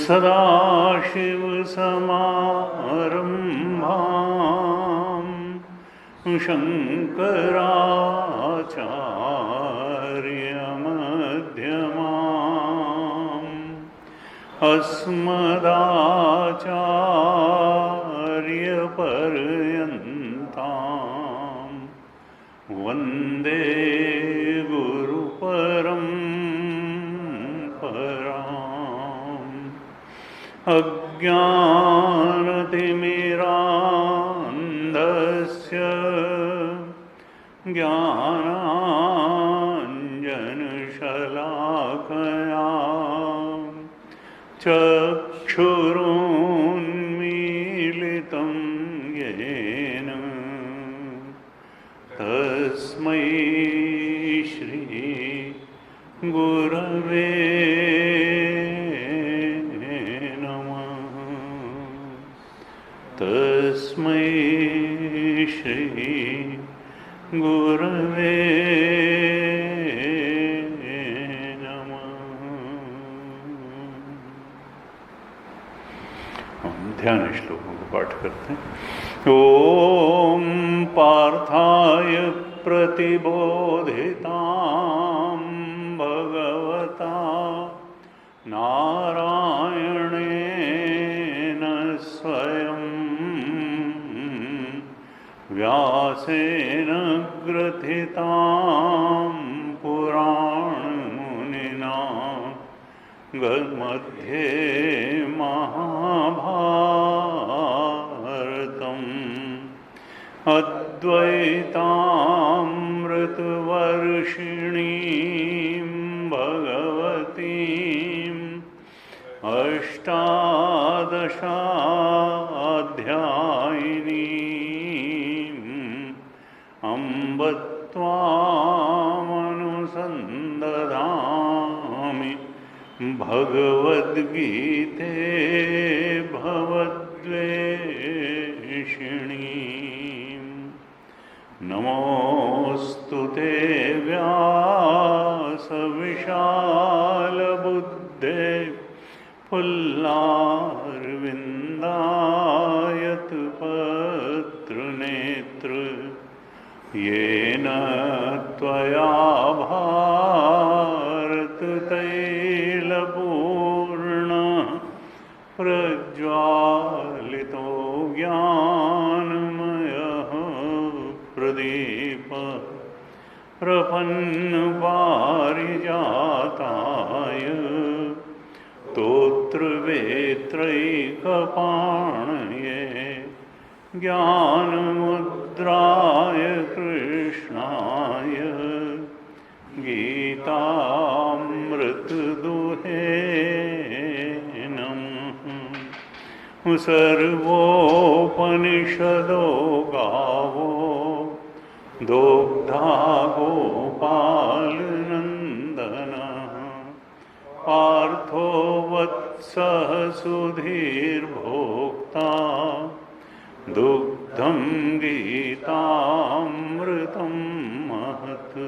सदाशिवसमारम्भां शङ्कराचार्यमध्यमाम् अस्मदाचार्यपर्यन्तां वन्दे अज्ञानतिमिरान्धस्य ज्ञानाञ्जनशलाकया चक्षुरुन्मीलितं येन तस्मै श्री गुरवे तस्मै श्री गुरवे नमः। हम ध्यान श्लोकों को पाठ करते हैं। ओम पार्थाय प्रतिबोधितां भगवता नारायणेन स्वयं व्यासेन ग्रथितां पुराणमुनिना मध्ये महाभारतम् अद्वैतामृतवर्षिणीं भगवतीम् अष्टादशाध्यायिनीम् अम्ब त्वामनुसन्दधामि भगवद्गीते भवद्वेषिणीम् नमोऽस्तु ते व्यासविशालबुद्धे फुल्लारविन्दायतपत्रनेत्र येन त्वया भारततैलपूर्णः प्रज्वालितो ज्ञानमयः प्रदीपः प्रपन्नपारिजाताय स्तोत्रवेत्रैकपाणये ज्ञानमुद्राय कृष्णाय गीतामृतदुहे नमः। सर्वोपनिषदो गावो दोग्धा गोपालनन्दनः पार्थो वत्सः सुधीर्भोक्ता दुग्धं गीतामृतं महत्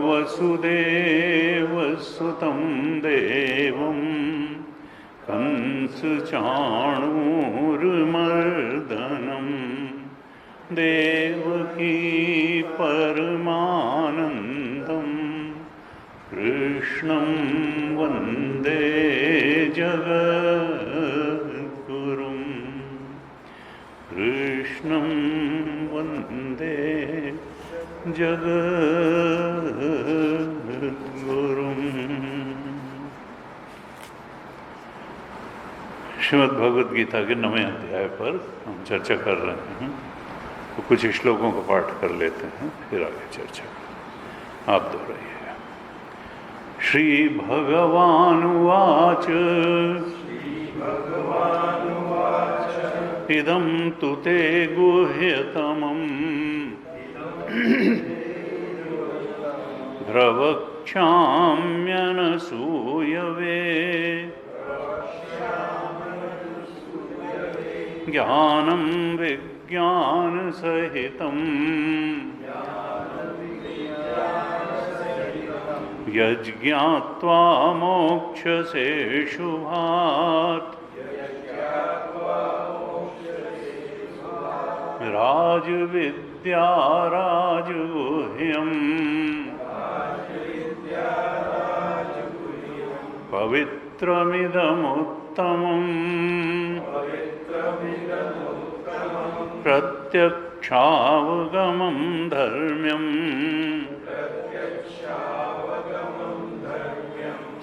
वसुदेवसुतं देवं कंसचाणूरमर्दनं देवकी परमानन्दं कृष्णं वन्दे जगद्गुरुं कृष्णं वन्दे जगद्गुरुम्। श्रीमद् भगवद गीता के 9वें अध्याय पर हम चर्चा कर रहे हैं, तो कुछ श्लोकों का पाठ कर लेते हैं, फिर आगे चर्चा आप दोहराइएगा। श्री भगवानुवाच इदं तु ते गुह्यतमम् प्रवक्ष्याम्यनसूयवे ज्ञानं विज्ञानसहितं यज्ञात्वा मोक्षसे शुभात् राजविद्या राजगुह्यम् पवित्रमिदमुत्तमम् प्रत्यक्षावगमं धर्म्यम्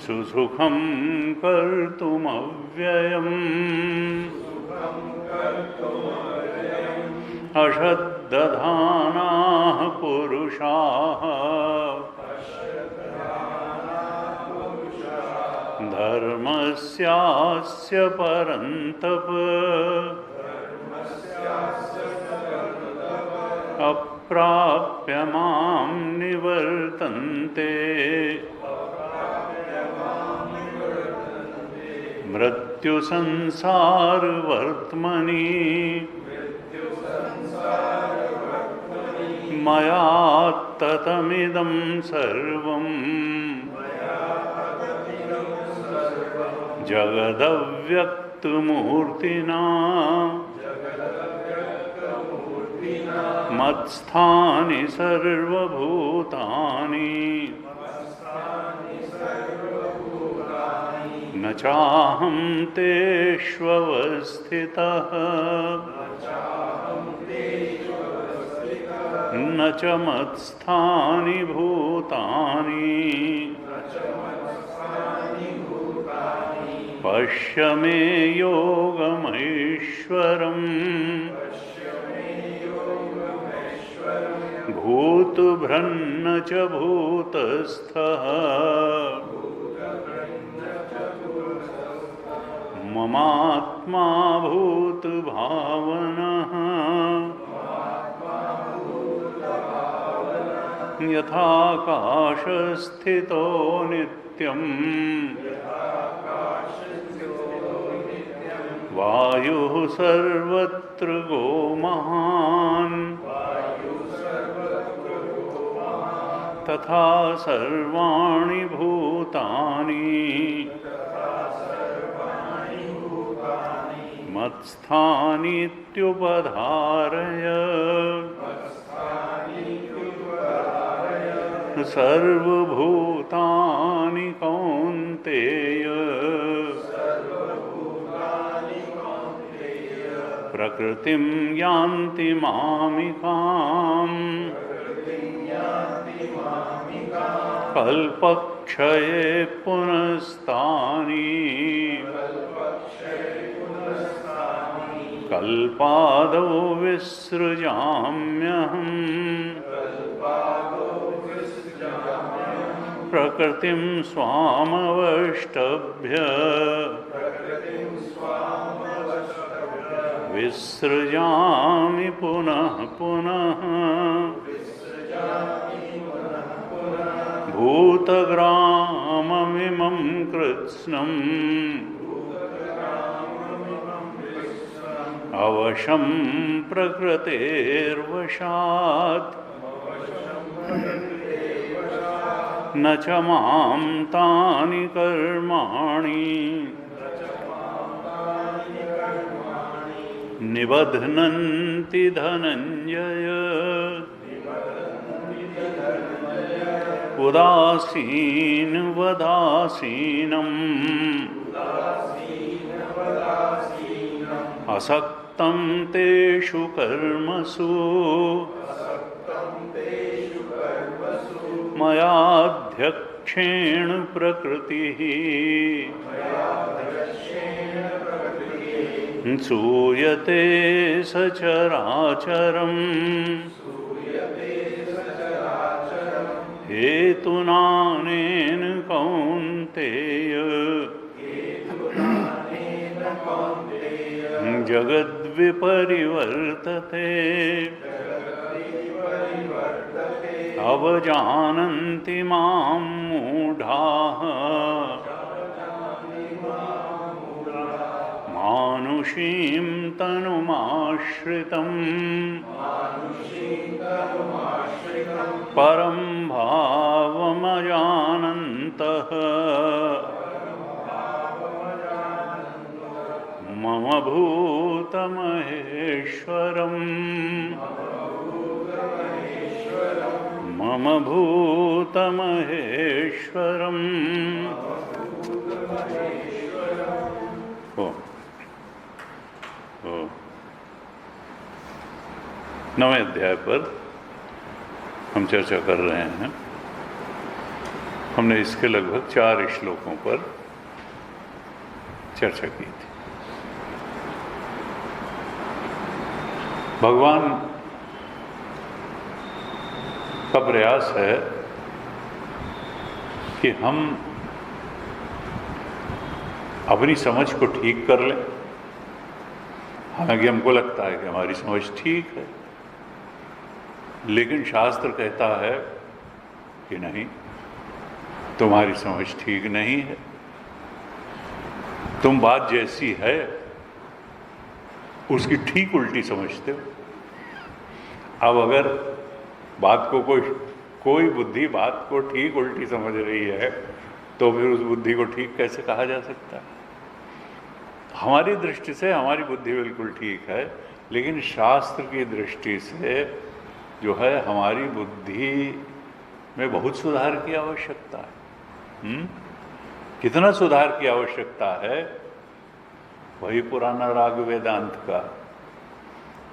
सुसुखं कर्तुमव्ययम् अश्रद्धधानाः पुरुषाः धर्मस्यास्य परन्तप अप्राप्य मां निवर्तन्ते मृत्युसंसारवर्त्मनि मया ततमिदं सर्वम् जगदव्यक्तमूर्तिना मत्स्थानि सर्वभूतानि न चाहं तेष्वस्थितः न च मत्स्थानि भूतानि पश्य मे योगमैश्वरम् भूतभृन्न च भूतस्थः ममात्मा भूतभावनः यथाकाशस्थितो नित्यम् वायुः सर्वत्र गो महान् तथा सर्वाणि भूतानि मत्स्थानीत्युपधारय सर्वभूतानि कौन्तेय प्रकृतिं यान्ति मामिकाम् कल्पक्षये पुनस्तानि कल्पादौ विसृजाम्यहम् प्रकृतिं स्वामवष्टभ्य विसृजामि पुनः पुनः भूतग्राममिमं भूतग्राममिमं कृत्स्नम् अवशं प्रकृतेर्वशात् न च मां तानि कर्माणि निबध्नन्ति धनञ्जय उदासीनवदासीनम् असक्तं तेषु कर्मसु मयाध्यक्षेण प्रकृतिः सूयते सचराचरम् हेतुनानेन कौन्तेय जगद्विपरिवर्तते अवजानन्ति मां मूढाः मानुषीं तनुमाश्रितम् परं भावमजानन्तः मम भूतमहेश्वरम् मम भूतमहेश्वरम्। नवें अध्याय पर हम चर्चा कर रहे हैं। हमने इसके लगभग 4 श्लोकों पर चर्चा की थी। भगवान का प्रयास है कि हम अपनी समझ को ठीक कर लें। हालांकि हमको लगता है कि हमारी समझ ठीक है, लेकिन शास्त्र कहता है कि नहीं, तुम्हारी समझ ठीक नहीं है। तुम बात जैसी है उसकी ठीक उल्टी समझते हो। अब अगर बात को कोई बुद्धि बात को ठीक उल्टी समझ रही है तो फिर उस बुद्धि को ठीक कैसे कहा जा सकता है? हमारी दृष्टि से हमारी बुद्धि बिल्कुल ठीक है, लेकिन शास्त्र की दृष्टि से जो है हमारी बुद्धि में बहुत सुधार की आवश्यकता है। कितना सुधार की आवश्यकता है? वही पुराना राग वेदांत का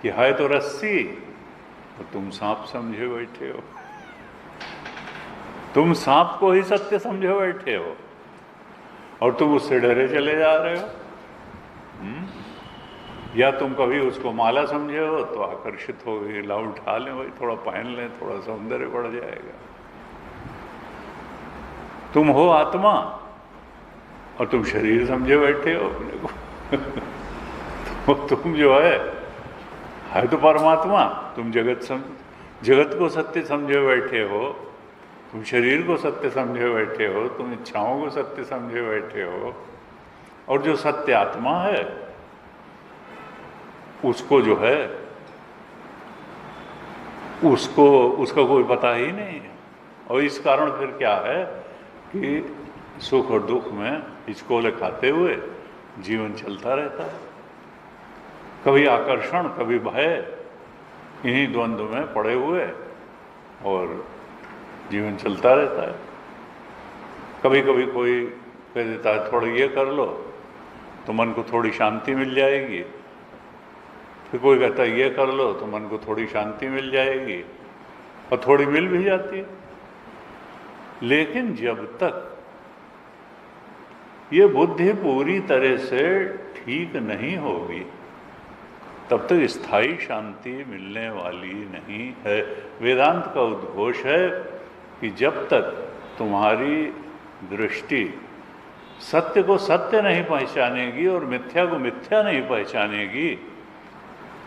कि है तो रस्सी तो तुम सांप समझे बैठे हो। तुम सांप को ही सत्य समझे बैठे हो और तुम उससे डरे चले जा रहे हो। या तुम कभी उसको माला समझे हो तो आकर्षित हो गए, ला उठा लें, भाई थोड़ा पहन लें, थोड़ा सौंदर्य बढ़ जाएगा। तुम हो आत्मा और तुम शरीर समझे बैठे हो अपने को। तो तुम जो है तो परमात्मा। तुम जगत को सत्य समझे बैठे हो, तुम शरीर को सत्य समझे बैठे हो, तुम इच्छाओं को सत्य समझे बैठे हो, और जो सत्य आत्मा है उसको जो है उसका कोई पता ही नहीं है। और इस कारण फिर क्या है कि सुख और दुख में हिचकोले खाते हुए जीवन चलता रहता है। कभी आकर्षण, कभी भय, इन्हीं द्वंद्व में पड़े हुए और जीवन चलता रहता है। कभी कभी कोई कह देता है थोड़ा ये कर लो तो मन को थोड़ी शांति मिल जाएगी, फिर कोई कहता है ये कर लो तो मन को थोड़ी शांति मिल जाएगी, और थोड़ी मिल भी जाती है। लेकिन जब तक ये बुद्धि पूरी तरह से ठीक नहीं होगी तब तक स्थायी शांति मिलने वाली नहीं है। वेदांत का उद्घोष है कि जब तक तुम्हारी दृष्टि सत्य को सत्य नहीं पहचानेगी और मिथ्या को मिथ्या नहीं पहचानेगी,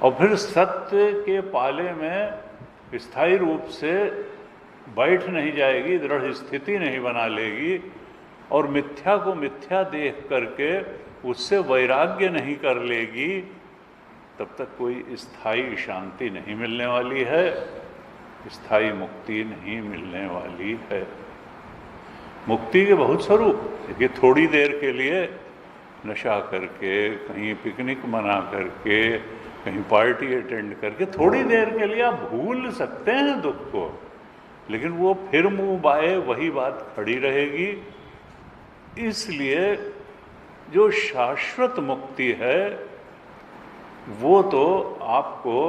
और फिर सत्य के पाले में स्थायी रूप से बैठ नहीं जाएगी, दृढ़ स्थिति नहीं बना लेगी, और मिथ्या को मिथ्या देख करके उससे वैराग्य नहीं कर लेगी, तब तक कोई स्थायी शांति नहीं मिलने वाली है, स्थायी मुक्ति नहीं मिलने वाली है। मुक्ति के बहुत स्वरूप, देखिए थोड़ी देर के लिए नशा करके, कहीं पिकनिक मना करके, कहीं पार्टी अटेंड करके थोड़ी देर के लिए आप भूल सकते हैं दुख को, लेकिन वो फिर मुंह बाए वही बात खड़ी रहेगी। इसलिए जो शाश्वत मुक्ति है वो तो आपको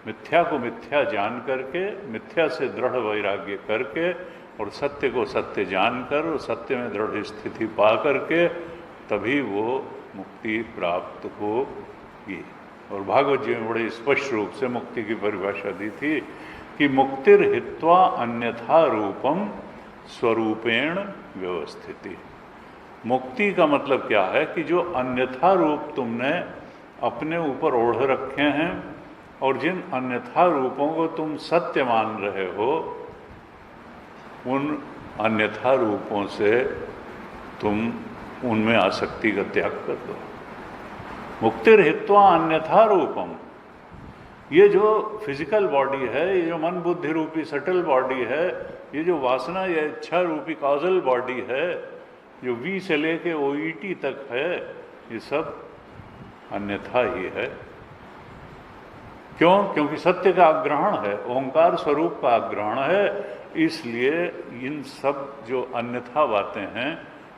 मिथ्या को मिथ्या जान करके, मिथ्या से दृढ़ वैराग्य करके और सत्य को सत्य जानकर और सत्य में दृढ़ स्थिति पा करके तभी वो मुक्ति प्राप्त होगी। और भागवत जी में बड़े स्पष्ट रूप से मुक्ति की परिभाषा दी थी कि मुक्तिर हित्वा अन्यथा रूपम स्वरूपेण व्यवस्थिति। मुक्ति का मतलब क्या है कि जो अन्यथा रूप तुमने अपने ऊपर ओढ़ रखे हैं और जिन अन्यथा रूपों को तुम सत्य मान रहे हो, उन अन्यथा रूपों से तुम उनमें आसक्ति का त्याग कर दो। मुक्तिर हित्वा अन्यथा रूपम, ये जो फिजिकल बॉडी है, ये जो मन बुद्धि रूपी सटल बॉडी है, ये जो वासना या इच्छा रूपी कॉजल बॉडी है, जो वी से लेके OET तक है, ये सब अन्यथा ही है। क्यों? क्योंकि सत्य का आग्रहण है, ओंकार स्वरूप का आग्रहण है। इसलिए इन सब जो अन्यथा बातें हैं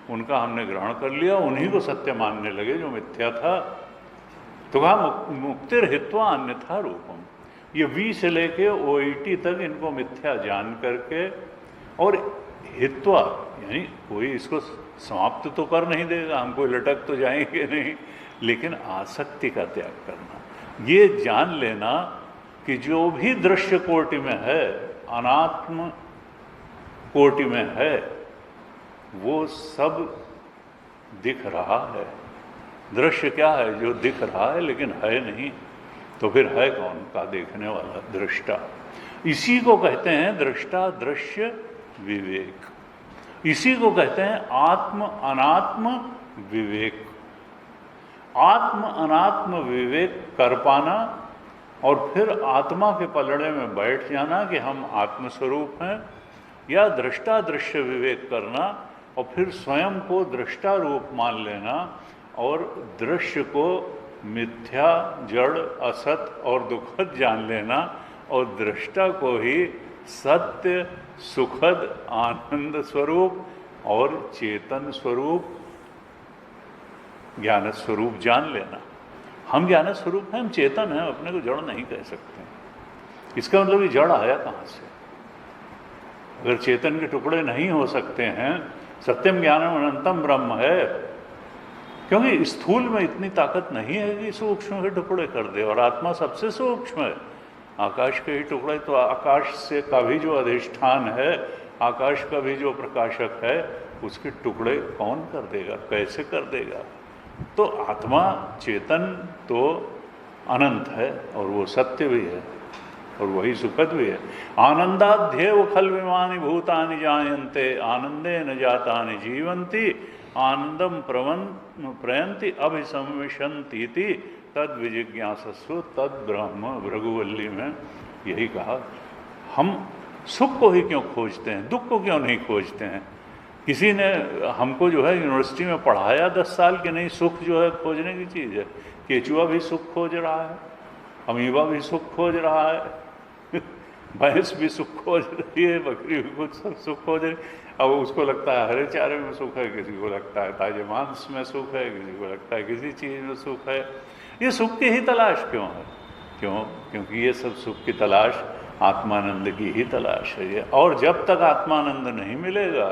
उनका हमने ग्रहण कर लिया, उन्हीं को सत्य मानने लगे जो मिथ्या था। तो कहा मुक्तिर हित्वा अन्यथा रूपम, ये वी से लेके OET तक इनको मिथ्या जान करके, और हित्वा यानी कोई इसको समाप्त तो कर नहीं देगा, हम कोई लटक तो जाएंगे नहीं, लेकिन आसक्ति का त्याग करना, ये जान लेना कि जो भी दृश्य कोटि में है, अनात्म कोटि में है, वो सब दिख रहा है। दृश्य क्या है? जो दिख रहा है लेकिन है नहीं, तो फिर है कौन? का देखने वाला, दृष्टा। इसी को कहते हैं दृष्टा दृश्य विवेक, इसी को कहते हैं आत्म अनात्म विवेक। आत्म अनात्म विवेक कर पाना और फिर आत्मा के पलड़े में बैठ जाना कि हम आत्मस्वरूप हैं, या दृष्टा दृश्य विवेक करना और फिर स्वयं को दृष्टा रूप मान लेना और दृश्य को मिथ्या, जड़, असत और दुखद जान लेना और दृष्टा को ही सत्य, सुखद, आनंद स्वरूप और चेतन स्वरूप, ज्ञान स्वरूप जान लेना। हम ज्ञान स्वरूप हैं, हम चेतन हैं, अपने को जड़ नहीं कह सकते। इसका मतलब ये जड़ आया कहाँ से? अगर चेतन के टुकड़े नहीं हो सकते हैं, सत्यम ज्ञानम अनंतम ब्रह्म है, क्योंकि स्थूल में इतनी ताकत नहीं है कि सूक्ष्म के टुकड़े कर दे, और आत्मा सबसे सूक्ष्म है। आकाश के ही टुकड़े, तो आकाश से का भी जो अधिष्ठान है, आकाश का भी जो प्रकाशक है, उसके टुकड़े कौन कर देगा, कैसे कर देगा? तो आत्मा चेतन तो अनंत है और वो सत्य भी है और वही सुखद भी है। आनंदाध्येव खल विमानि भूतानि जायन्ते आनंदे न जातानि जीवन्ति आनंदम प्रयन्ति अभिसंविशन्ति तद विजिज्ञासस्व तद ब्रह्म। भृगुवल्ली में यही कहा। हम सुख को ही क्यों खोजते हैं, दुख को क्यों नहीं खोजते हैं? किसी ने हमको जो है यूनिवर्सिटी में पढ़ाया 10 साल कि नहीं, सुख जो है खोजने की चीज़ है। केचुआ भी सुख खोज रहा है, अमीबा भी सुख खोज रहा है, भैंस भी सुख खोज रही है, बकरी भी कुछ सब सुख खोज रही है। अब उसको लगता है हरे चारे में सुख है, किसी को लगता है ताजे मांस में सुख है, किसी को लगता है किसी चीज़ में सुख है। ये सुख की ही तलाश क्यों है? क्योंकि ये सब सुख की तलाश आत्मानंद की ही तलाश है ये। और जब तक आत्मानंद नहीं मिलेगा,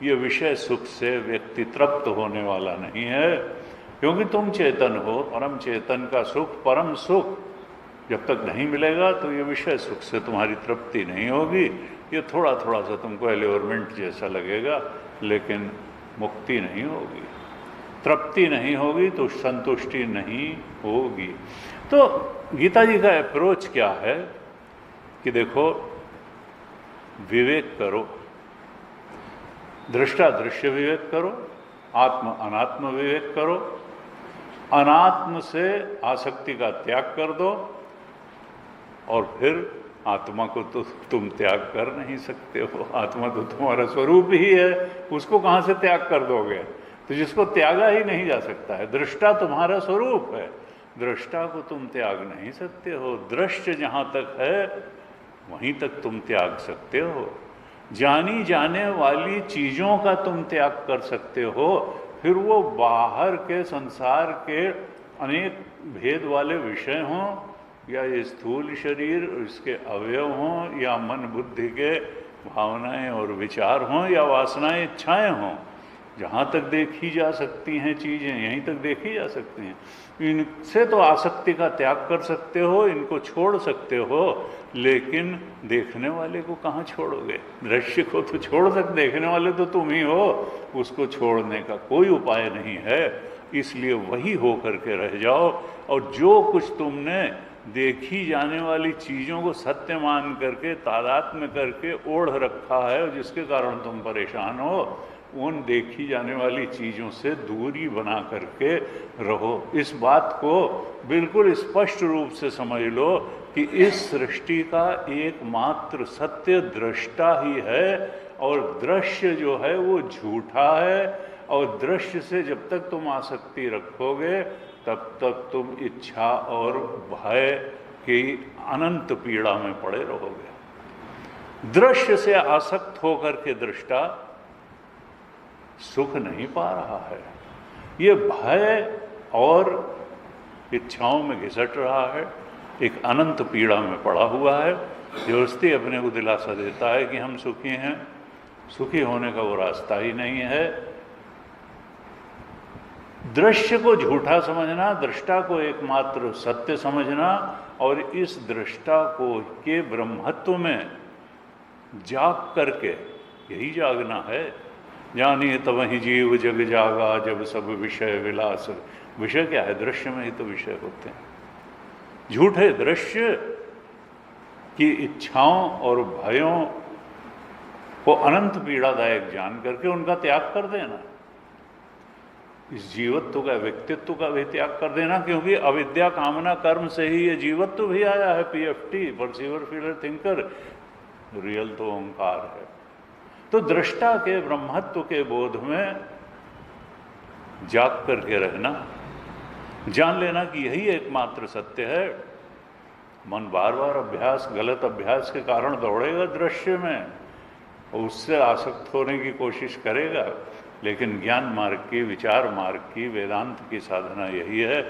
ये विषय सुख से व्यक्ति तृप्त होने वाला नहीं है, क्योंकि तुम चेतन हो। परम चेतन का सुख, परम सुख जब तक नहीं मिलेगा तो ये विषय सुख से तुम्हारी तृप्ति नहीं होगी। ये थोड़ा थोड़ा सा तुमको एलिवरमेंट जैसा लगेगा, लेकिन मुक्ति नहीं होगी, तृप्ति नहीं होगी, तो संतुष्टि नहीं होगी। तो गीता जी का अप्रोच क्या है कि देखो, विवेक करो। दृष्टा दृश्य विवेक करो, आत्म अनात्म विवेक करो, अनात्म से आसक्ति का त्याग कर दो, और फिर आत्मा को तो तुम त्याग कर नहीं सकते हो। आत्मा तो तुम्हारा स्वरूप ही है, उसको कहाँ से त्याग कर दोगे? तो जिसको त्यागा ही नहीं जा सकता है, दृष्टा तुम्हारा स्वरूप है, दृष्टा को तुम त्याग नहीं सकते हो। दृश्य जहाँ तक है वहीं तक तुम त्याग सकते हो। जानी जाने वाली चीज़ों का तुम त्याग कर सकते हो, फिर वो बाहर के संसार के अनेक भेद वाले विषय हों, या ये स्थूल शरीर इसके अवयव हों, या मन बुद्धि के भावनाएं और विचार हों, या वासनाएं इच्छाएं हों, जहाँ तक देखी जा सकती हैं चीज़ें यहीं तक देखी जा सकती हैं। इनसे तो आसक्ति का त्याग कर सकते हो, इनको छोड़ सकते हो, लेकिन देखने वाले को कहाँ छोड़ोगे? दृश्य को तो छोड़ सकते, देखने वाले तो तुम ही हो, उसको छोड़ने का कोई उपाय नहीं है। इसलिए वही हो करके रह जाओ, और जो कुछ तुमने देखी जाने वाली चीज़ों को सत्य मान करके तादात्म्य करके ओढ़ रखा है, और जिसके कारण तुम परेशान हो, उन देखी जाने वाली चीज़ों से दूरी बना करके रहो। इस बात को बिल्कुल स्पष्ट रूप से समझ लो कि इस सृष्टि का एकमात्र सत्य दृष्टा ही है, और दृश्य जो है वो झूठा है, और दृश्य से जब तक तुम आसक्ति रखोगे तब तक तुम इच्छा और भय की अनंत पीड़ा में पड़े रहोगे। दृश्य से आसक्त होकर के दृष्टा सुख नहीं पा रहा है, ये भय और इच्छाओं में घिसट रहा है, एक अनंत पीड़ा में पड़ा हुआ है। जबरदस्ती अपने को दिलासा देता है कि हम सुखी हैं, सुखी होने का वो रास्ता ही नहीं है। दृश्य को झूठा समझना, दृष्टा को एकमात्र सत्य समझना, और इस दृष्टा को के ब्रह्मत्व में जाग करके, यही जागना है। जानिए तब ही जीव जग जागा, जब सब विषय विलास। विषय क्या है? दृश्य में ही तो विषय होते हैं। झूठे दृश्य की इच्छाओं और भयों को अनंत पीड़ादायक जान करके उनका त्याग कर देना, इस जीवत्व का, व्यक्तित्व का भी त्याग कर देना, क्योंकि अविद्या कामना कर्म से ही ये जीवत्व भी आया है। PFT, perceiver feeler thinker, real तो ओंकार है। तो दृष्टा के ब्रह्मत्व के बोध में जाग करके रहना, जान लेना कि यही एकमात्र सत्य है। मन बार बार अभ्यास, गलत अभ्यास के कारण दौड़ेगा दृश्य में, और उससे आसक्त होने की कोशिश करेगा, लेकिन ज्ञान मार्ग की, विचार मार्ग की, वेदांत की साधना यही है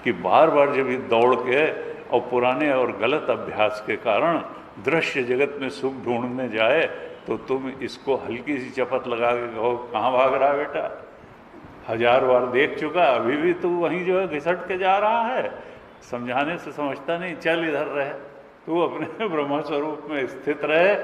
कि बार बार जब दौड़ के और पुराने और गलत अभ्यास के कारण दृश्य जगत में सुख ढूंढने जाए, तो तुम इसको हल्की सी चपत लगा के कहो कहाँ भाग रहा बेटा, 1000 बार देख चुका, अभी भी तू वहीं जो है घिसट के जा रहा है। समझाने से समझता नहीं, चल इधर रहे, तू अपने ब्रह्म स्वरूप में स्थित रहे,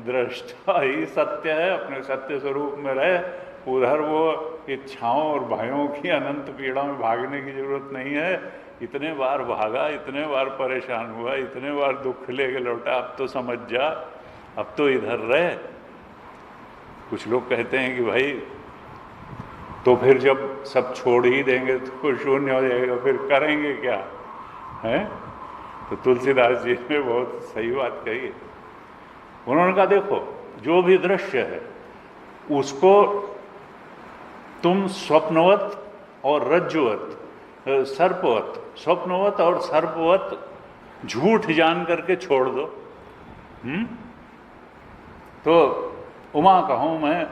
दृष्टा ही सत्य है, अपने सत्य स्वरूप में रहे। उधर वो इच्छाओं और भयों की अनंत पीड़ा में भागने की जरूरत नहीं है। इतने बार भागा, इतने बार परेशान हुआ, इतने बार दुख लेके लौटा, अब तो समझ जा, अब तो इधर रहे। कुछ लोग कहते हैं कि भाई तो फिर जब सब छोड़ ही देंगे तो शून्य हो जाएगा, फिर करेंगे क्या है? तो तुलसीदास जी ने बहुत सही बात कही। उन्होंने कहा देखो, जो भी दृश्य है उसको तुम स्वप्नवत और रज्जुवत, सर्पवत, स्वप्नवत और सर्पवत झूठ जान करके छोड़ दो। तो उमा कहूँ मैं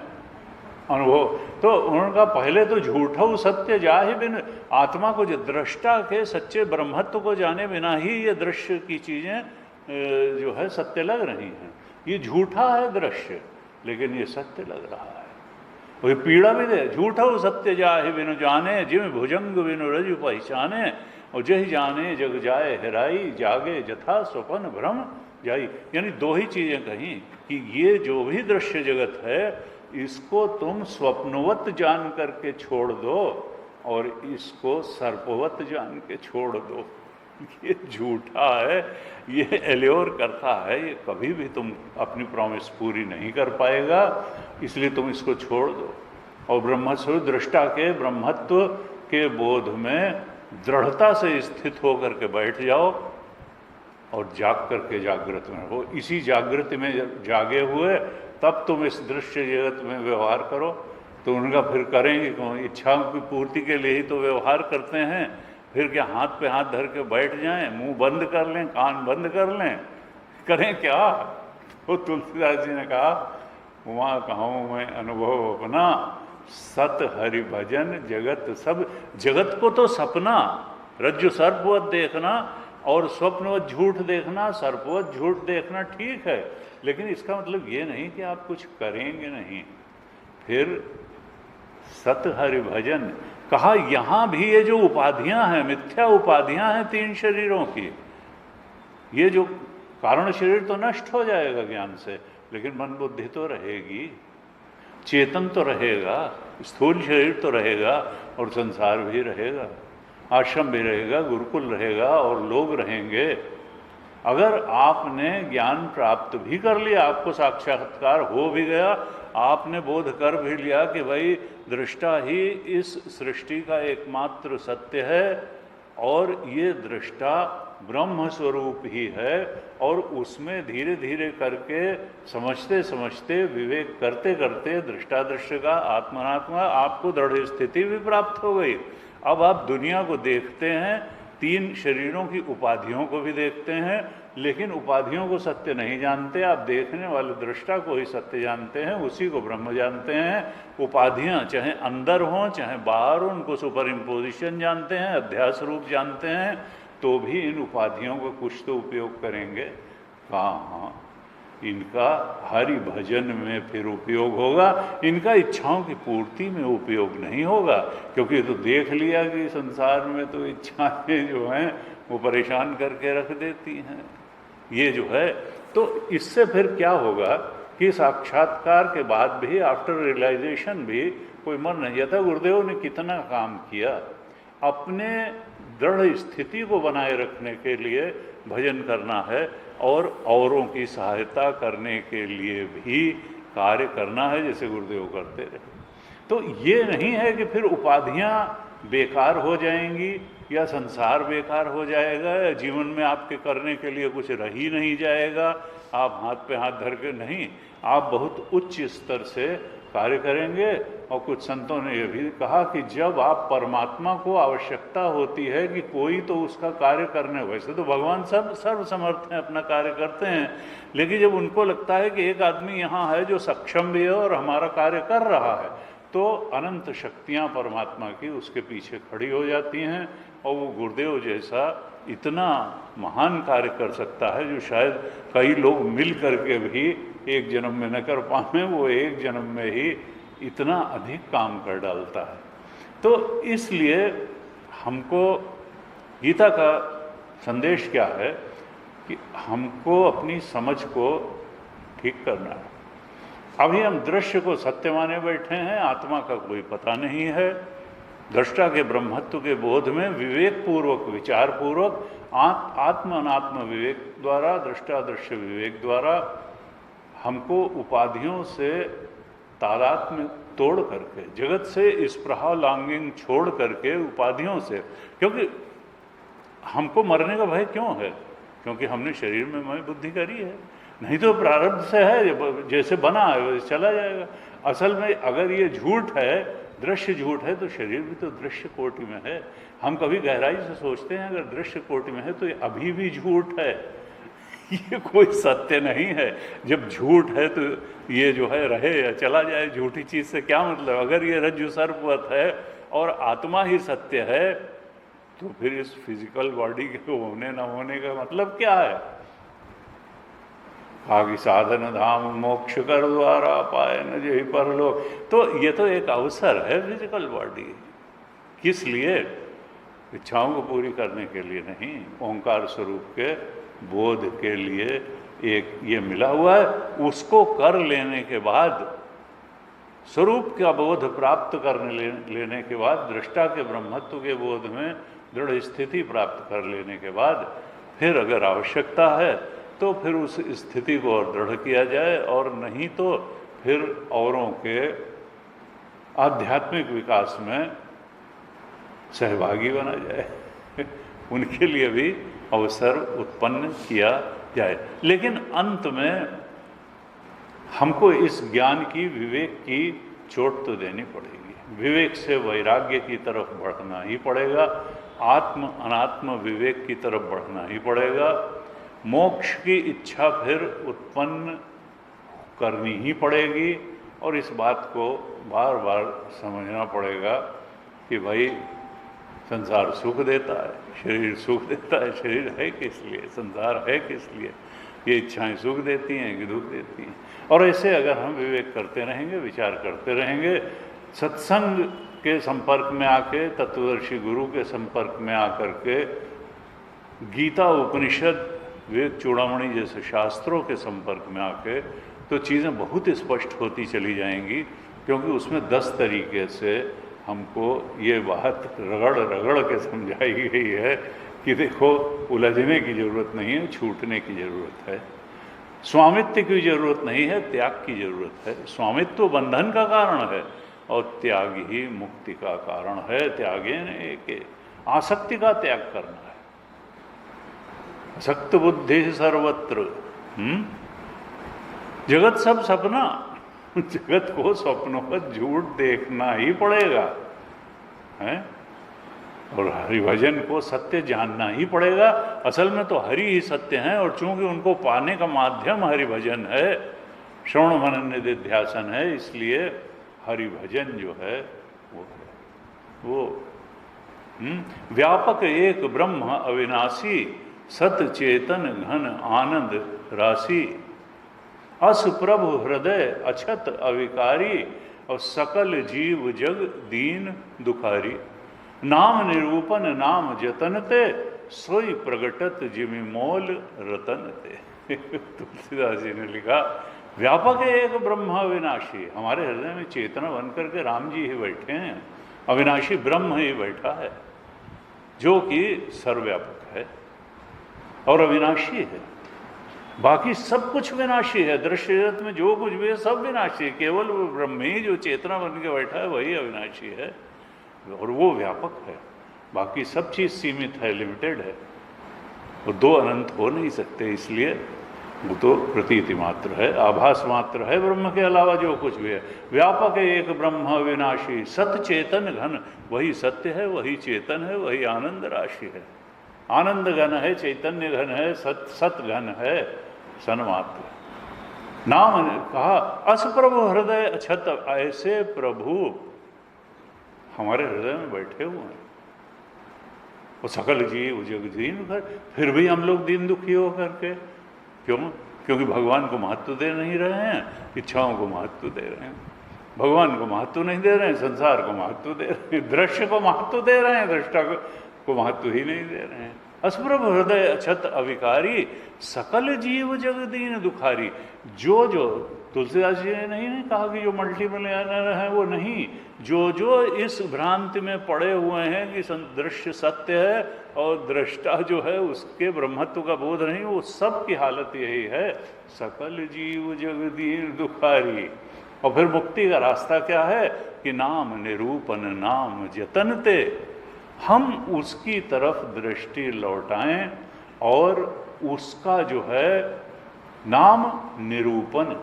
अनुभव, तो उन्होंने कहा पहले तो झूठा सत्य जा ही बिन, आत्मा को जो दृष्टा के सच्चे ब्रह्मत्व को जाने बिना ही ये दृश्य की चीज़ें जो है सत्य लग रही हैं। ये झूठा है दृश्य, लेकिन ये सत्य लग रहा है। वही पीड़ा भी दे, झूठा सत्य जाहि बिनु जाने, जिम भुजंग बिनु रजु पहचाने, और जही जाने जग जाए हेराई, जागे जथा स्वपन भ्रम जाई। यानी दो ही चीज़ें कहीं कि ये जो भी दृश्य जगत है इसको तुम स्वप्नवत जान करके छोड़ दो, और इसको सर्पवत जान के छोड़ दो। ये झूठा है, ये एल्योर करता है, ये कभी भी तुम अपनी प्रॉमिस पूरी नहीं कर पाएगा, इसलिए तुम इसको छोड़ दो और ब्रह्मस्वरूप दृष्टा के ब्रह्मत्व के बोध में दृढ़ता से स्थित होकर के बैठ जाओ और जाग करके जागृत में हो। इसी जागृति में जागे हुए तब तुम इस दृश्य जगत में व्यवहार करो। तो उनका फिर करेंगे कौन? इच्छाओं की पूर्ति के लिए ही तो व्यवहार करते हैं। फिर क्या हाथ पे हाथ धर के बैठ जाएं, मुंह बंद कर लें, कान बंद कर लें, करें क्या? तो तुलसीदास जी ने कहा, वहाँ कहूँ मैं अनुभव अपना, सत हरि भजन जगत सब। जगत को तो सपना, रज्जु सर्पवत देखना और स्वप्नवत झूठ देखना, सर्पवत झूठ देखना ठीक है, लेकिन इसका मतलब ये नहीं कि आप कुछ करेंगे नहीं। फिर सत हरि भजन कहा। यहाँ भी ये जो उपाधियां हैं, मिथ्या उपाधियां हैं तीन शरीरों की, ये जो कारण शरीर तो नष्ट हो जाएगा ज्ञान से, लेकिन मन बुद्धि तो रहेगी, चेतन तो रहेगा, स्थूल शरीर तो रहेगा और संसार भी रहेगा, आश्रम भी रहेगा, गुरुकुल रहेगा और लोग रहेंगे। अगर आपने ज्ञान प्राप्त भी कर लिया, आपको साक्षात्कार हो भी गया, आपने बोध कर भी लिया कि भाई दृष्टा ही इस सृष्टि का एकमात्र सत्य है और ये दृष्टा ब्रह्म स्वरूप ही है, और उसमें धीरे धीरे करके समझते समझते विवेक करते करते दृष्टादृश्य का आत्मनात्मा आपको दृढ़ स्थिति भी प्राप्त हो गई। अब आप दुनिया को देखते हैं, तीन शरीरों की उपाधियों को भी देखते हैं, लेकिन उपाधियों को सत्य नहीं जानते। आप देखने वाले दृष्टा को ही सत्य जानते हैं, उसी को ब्रह्म जानते हैं। उपाधियां चाहे अंदर हों चाहे बाहर हो, उनको सुपर इम्पोजिशन जानते हैं, अध्यास रूप जानते हैं, तो भी इन उपाधियों का कुछ तो उपयोग करेंगे। कहाँ इनका हरि भजन में फिर उपयोग होगा, इनका इच्छाओं की पूर्ति में उपयोग नहीं होगा, क्योंकि तो देख लिया कि संसार में तो इच्छाएं जो हैं वो परेशान करके रख देती हैं। ये जो है, तो इससे फिर क्या होगा कि साक्षात्कार के बाद भी, आफ्टर रियलाइजेशन भी, कोई मन नहीं जाता। गुरुदेव ने कितना काम किया, अपने दृढ़ स्थिति को बनाए रखने के लिए भजन करना है और औरों की सहायता करने के लिए भी कार्य करना है, जैसे गुरुदेव करते रहे। तो ये नहीं है कि फिर उपाधियां बेकार हो जाएंगी या संसार बेकार हो जाएगा या जीवन में आपके करने के लिए कुछ रह ही नहीं जाएगा, आप हाथ पे हाथ धर के नहीं, आप बहुत उच्च स्तर से कार्य करेंगे। और कुछ संतों ने यह भी कहा कि जब आप परमात्मा को आवश्यकता होती है कि कोई तो उसका कार्य करने, वैसे तो भगवान सब सर्वसमर्थ हैं, अपना कार्य करते हैं, लेकिन जब उनको लगता है कि एक आदमी यहाँ है जो सक्षम भी है और हमारा कार्य कर रहा है, तो अनंत शक्तियाँ परमात्मा की उसके पीछे खड़ी हो जाती हैं और वो गुरुदेव जैसा इतना महान कार्य कर सकता है जो शायद कई लोग मिल करके भी एक जन्म में न कर पाए, वो एक जन्म में ही इतना अधिक काम कर डालता है। तो इसलिए हमको गीता का संदेश क्या है कि हमको अपनी समझ को ठीक करना है। अभी हम दृश्य को सत्य माने बैठे हैं, आत्मा का कोई पता नहीं है। दृष्टा के ब्रह्मत्व के बोध में विवेक पूर्वक, विचार पूर्वक, आत्म अनात्म विवेक द्वारा, दृष्टा दृश्य विवेक द्वारा हमको उपाधियों से तादात्म्य तोड़ करके, जगत से स्पृहा लॉन्गिंग छोड़ करके उपाधियों से, क्योंकि हमको मरने का भय क्यों है? क्योंकि हमने शरीर में मैं बुद्धि करी है, नहीं तो प्रारब्ध से है, जैसे बना है वैसे चला जाएगा। असल में अगर ये झूठ है, दृश्य झूठ है, तो शरीर भी तो दृश्य कोटि में है। हम कभी गहराई से सोचते हैं अगर दृश्य कोटि में है तो ये अभी भी झूठ है, ये कोई सत्य नहीं है। जब झूठ है तो ये जो है रहे या चला जाए, झूठी चीज़ से क्या मतलब? अगर ये रज्जु सर्पवत है और आत्मा ही सत्य है, तो फिर इस फिजिकल बॉडी के होने न होने का मतलब क्या है? आगे साधन धाम मोक्ष कर द्वारा पाए न जो परलोक। तो ये तो एक अवसर है फिजिकल बॉडी, किस लिए? इच्छाओं को पूरी करने के लिए नहीं, ओंकार स्वरूप के बोध के लिए एक ये मिला हुआ है। उसको कर लेने के बाद स्वरूप का बोध प्राप्त लेने के बाद, दृष्टा के ब्रह्मत्व के बोध में दृढ़ स्थिति प्राप्त कर लेने के बाद फिर अगर आवश्यकता है तो फिर उस स्थिति को और दृढ़ किया जाए, और नहीं तो फिर औरों के आध्यात्मिक विकास में सहभागी बना जाए उनके लिए भी अवसर उत्पन्न किया जाए। लेकिन अंत में हमको इस ज्ञान की, विवेक की चोट तो देनी पड़ेगी। विवेक से वैराग्य की तरफ बढ़ना ही पड़ेगा, आत्म अनात्म विवेक की तरफ बढ़ना ही पड़ेगा, मोक्ष की इच्छा फिर उत्पन्न करनी ही पड़ेगी। और इस बात को बार बार समझना पड़ेगा कि भाई संसार सुख देता है, शरीर सुख देता है। शरीर है किस लिए, संसार है किस लिए, ये इच्छाएं सुख देती हैं कि दुख देती हैं। और ऐसे अगर हम विवेक करते रहेंगे, विचार करते रहेंगे, सत्संग के संपर्क में आके, तत्वदर्शी गुरु के संपर्क में आकर के, गीता, उपनिषद, वेद चूड़ामणि जैसे शास्त्रों के संपर्क में आके, तो चीज़ें बहुत स्पष्ट होती चली जाएंगी। क्योंकि उसमें 10 तरीके से हमको ये बात रगड़ रगड़ के समझाई गई है कि देखो, उलझने की ज़रूरत नहीं है, छूटने की ज़रूरत है। स्वामित्व की ज़रूरत नहीं है, त्याग की ज़रूरत है। स्वामित्व बंधन का कारण है और त्याग ही मुक्ति का कारण है। त्यागे ने के आसक्ति का त्याग करना है। असक्त बुद्धि सर्वत्र। जगत सब सपना, जगत को स्वप्नों का झूठ देखना ही पड़ेगा, है? और हरिभजन को सत्य जानना ही पड़ेगा। असल में तो हरि ही सत्य हैं, और चूंकि उनको पाने का माध्यम हरिभजन है, श्रवण मनन निधिध्यासन है, इसलिए हरिभजन जो है वो व्यापक एक ब्रह्म अविनाशी, सत चेतन घन आनंद राशि, अस प्रभु हृदय अछत अविकारी, और सकल जीव जग दीन दुखारी। नाम निरूपन नाम जतनते, सोई प्रगटत जिमि मोल रतनते। तुलसीदास जी ने लिखा, व्यापक है एक ब्रह्म अविनाशी। हमारे हृदय में चेतना बनकर के राम जी ही बैठे हैं, अविनाशी ब्रह्म ही बैठा है, जो कि सर्वव्यापक है और अविनाशी है। बाकी सब कुछ विनाशी है। दृश्य जगत में जो कुछ भी है सब विनाशी है। केवल वो ब्रह्म ही जो चेतना बन के बैठा है वही अविनाशी है, और वो व्यापक है। बाकी सब चीज़ सीमित है, लिमिटेड है। वो दो अनंत हो नहीं सकते, इसलिए वो तो प्रतीति मात्र है, आभास मात्र है ब्रह्म के अलावा जो कुछ भी है। व्यापक है एक ब्रह्म अविनाशी, सत चेतन घन। वही सत्य है, वही चेतन है, वही आनंद राशि है। आनंद घन है, चैतन्य घन है, सत घन है, सन्मात्र। नाम कहा, अस प्रभु हृदय अछत। ऐसे प्रभु हमारे हृदय में बैठे हुए हैं। वो सकल जीव जग दीन दुखारी। फिर भी हम लोग दीन दुखी हो करके क्यों? क्योंकि भगवान को महत्व दे नहीं रहे हैं, इच्छाओं को महत्व दे रहे हैं। भगवान को महत्व नहीं दे रहे हैं, संसार को महत्व दे रहे हैं, दृश्य को महत्व दे रहे हैं, दृष्टा को महत्व ही नहीं दे रहे हैं। अस्प्रभ हृदय अछत अविकारी, सकल जीव जग दीन दुखारी। जो तुलसीदास जी ने नहीं कहा कि जो मल्टीमिलियनर है वो नहीं, जो इस भ्रांति में पड़े हुए हैं कि दृश्य सत्य है और दृष्टा जो है उसके ब्रह्मत्व का बोध नहीं, वो सब की हालत यही है, सकल जीव जग दीन दुखारी। और फिर मुक्ति का रास्ता क्या है कि नाम निरूपण नाम जतनते। हम उसकी तरफ दृष्टि लौटाएं और उसका जो है नाम निरूपण।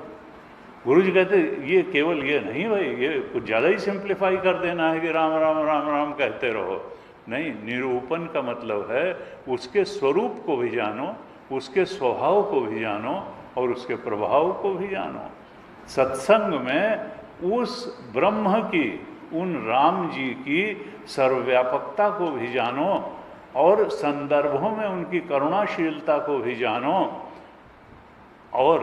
गुरु जी कहते ये केवल ये नहीं भाई, ये कुछ ज़्यादा ही सिंप्लीफाई कर देना है कि राम राम राम राम कहते रहो। नहीं, निरूपण का मतलब है उसके स्वरूप को भी जानो, उसके स्वभाव को भी जानो और उसके प्रभाव को भी जानो। सत्संग में उस ब्रह्म की, उन राम जी की सर्वव्यापकता को भी जानो और संदर्भों में उनकी करुणाशीलता को भी जानो। और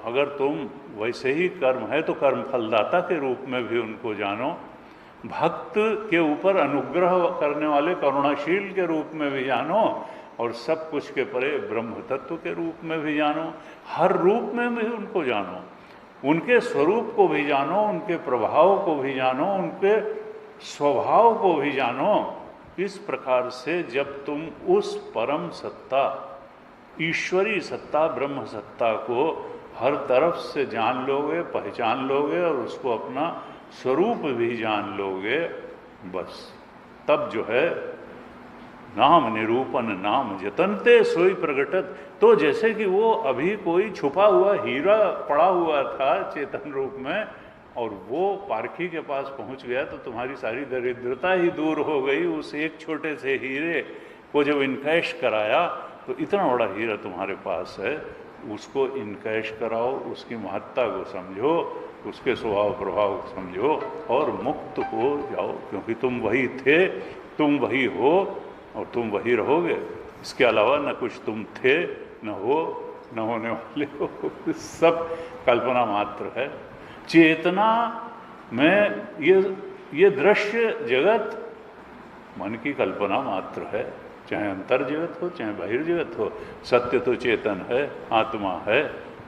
अगर तुम वैसे ही कर्म है तो कर्म फलदाता के रूप में भी उनको जानो, भक्त के ऊपर अनुग्रह करने वाले करुणाशील के रूप में भी जानो और सब कुछ के परे ब्रह्म तत्व के रूप में भी जानो। हर रूप में भी उनको जानो। उनके स्वरूप को भी जानो, उनके प्रभाव को भी जानो, उनके स्वभाव को भी जानो। इस प्रकार से जब तुम उस परम सत्ता, ईश्वरी सत्ता, ब्रह्म सत्ता को हर तरफ से जान लोगे, पहचान लोगे और उसको अपना स्वरूप भी जान लोगे, बस तब जो है नाम निरूपण नाम जतनते सोई प्रगटत। तो जैसे कि वो अभी कोई छुपा हुआ हीरा पड़ा हुआ था चेतन रूप में, और वो पारखी के पास पहुंच गया तो तुम्हारी सारी दरिद्रता ही दूर हो गई। उस एक छोटे से हीरे को जब इनकैश कराया तो इतना बड़ा हीरा तुम्हारे पास है, उसको इनकैश कराओ, उसकी महत्ता को समझो, उसके स्वभाव प्रभाव को समझो और मुक्त हो जाओ, क्योंकि तुम वही थे, तुम वही हो और तुम वही रहोगे। इसके अलावा न कुछ तुम थे, न हो, न होने वाले हो, सब कल्पना मात्र है। चेतना में ये दृश्य जगत मन की कल्पना मात्र है, चाहे अंतर जगत हो चाहे बहिर्जगत हो। सत्य तो चेतन है, आत्मा है,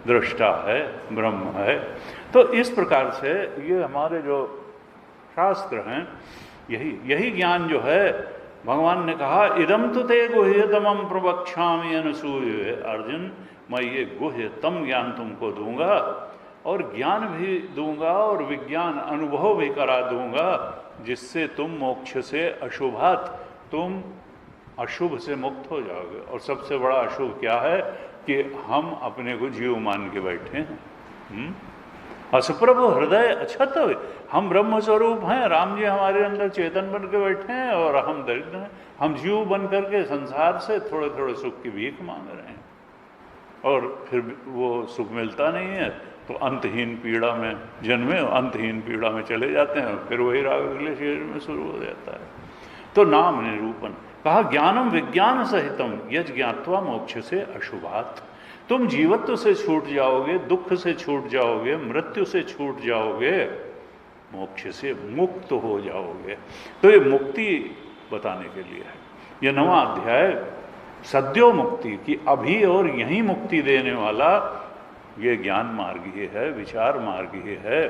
दृष्टा है, ब्रह्म है। तो इस प्रकार से ये हमारे जो शास्त्र हैं, यही ज्ञान जो है, भगवान ने कहा इदम तो ते गुह्यतमं प्रवक्ष्यामि अनसूये। अर्जुन, मैं ये गुह्यतम ज्ञान तुमको दूंगा और ज्ञान भी दूंगा और विज्ञान अनुभव भी करा दूंगा, जिससे तुम मोक्ष से अशुभात, तुम अशुभ से मुक्त हो जाओगे। और सबसे बड़ा अशुभ क्या है कि हम अपने को जीव मान के बैठे हैं। असप्रभु हृदय अछत, हम ब्रह्म स्वरूप हैं, राम जी हमारे अंदर चेतन बन के बैठे हैं और हम दरिद्र हैं। हम जीव बन करके संसार से थोड़े थोड़े सुख की भीख मांग रहे हैं और फिर वो सुख मिलता नहीं है तो अंतहीन पीड़ा में जन्मे, अंतहीन पीड़ा में चले जाते हैं, फिर वही राग अगले शरीर में शुरू हो जाता है। तो नाम निरूपण कहा, ज्ञानम विज्ञान सहितम यज ज्ञात्वा मोक्ष से अशुभात। तुम जीवत्व से छूट जाओगे, दुख से छूट जाओगे, मृत्यु से छूट जाओगे, मोक्ष से मुक्त हो जाओगे। तो ये मुक्ति बताने के लिए है ये 9वां अध्याय, सद्यो मुक्ति की अभी और यही मुक्ति देने वाला ये ज्ञान मार्ग ही है, विचार मार्ग ही है,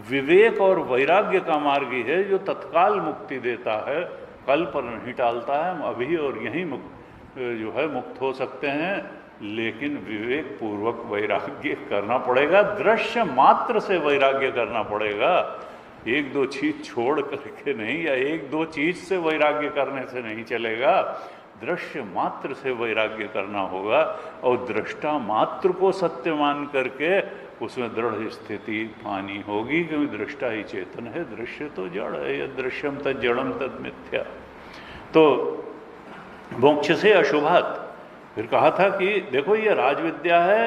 विवेक और वैराग्य का मार्ग ही है, जो तत्काल मुक्ति देता है, कल पर नहीं टालता है। हम अभी और यहीं जो है मुक्त हो सकते हैं, लेकिन विवेक पूर्वक वैराग्य करना पड़ेगा, दृश्य मात्र से वैराग्य करना पड़ेगा। एक दो चीज छोड़ करके नहीं, या एक दो चीज से वैराग्य करने से नहीं चलेगा, दृश्य मात्र से वैराग्य करना होगा। और दृष्टा मात्र को सत्य मान करके उसमें दृढ़ स्थिति पानी होगी, क्योंकि दृष्टा ही चेतन है, दृश्य तो जड़ है, यह दृश्यम तद जड़म तद मिथ्या। तो मोक्ष से अशुभात। फिर कहा था कि देखो ये राजविद्या है,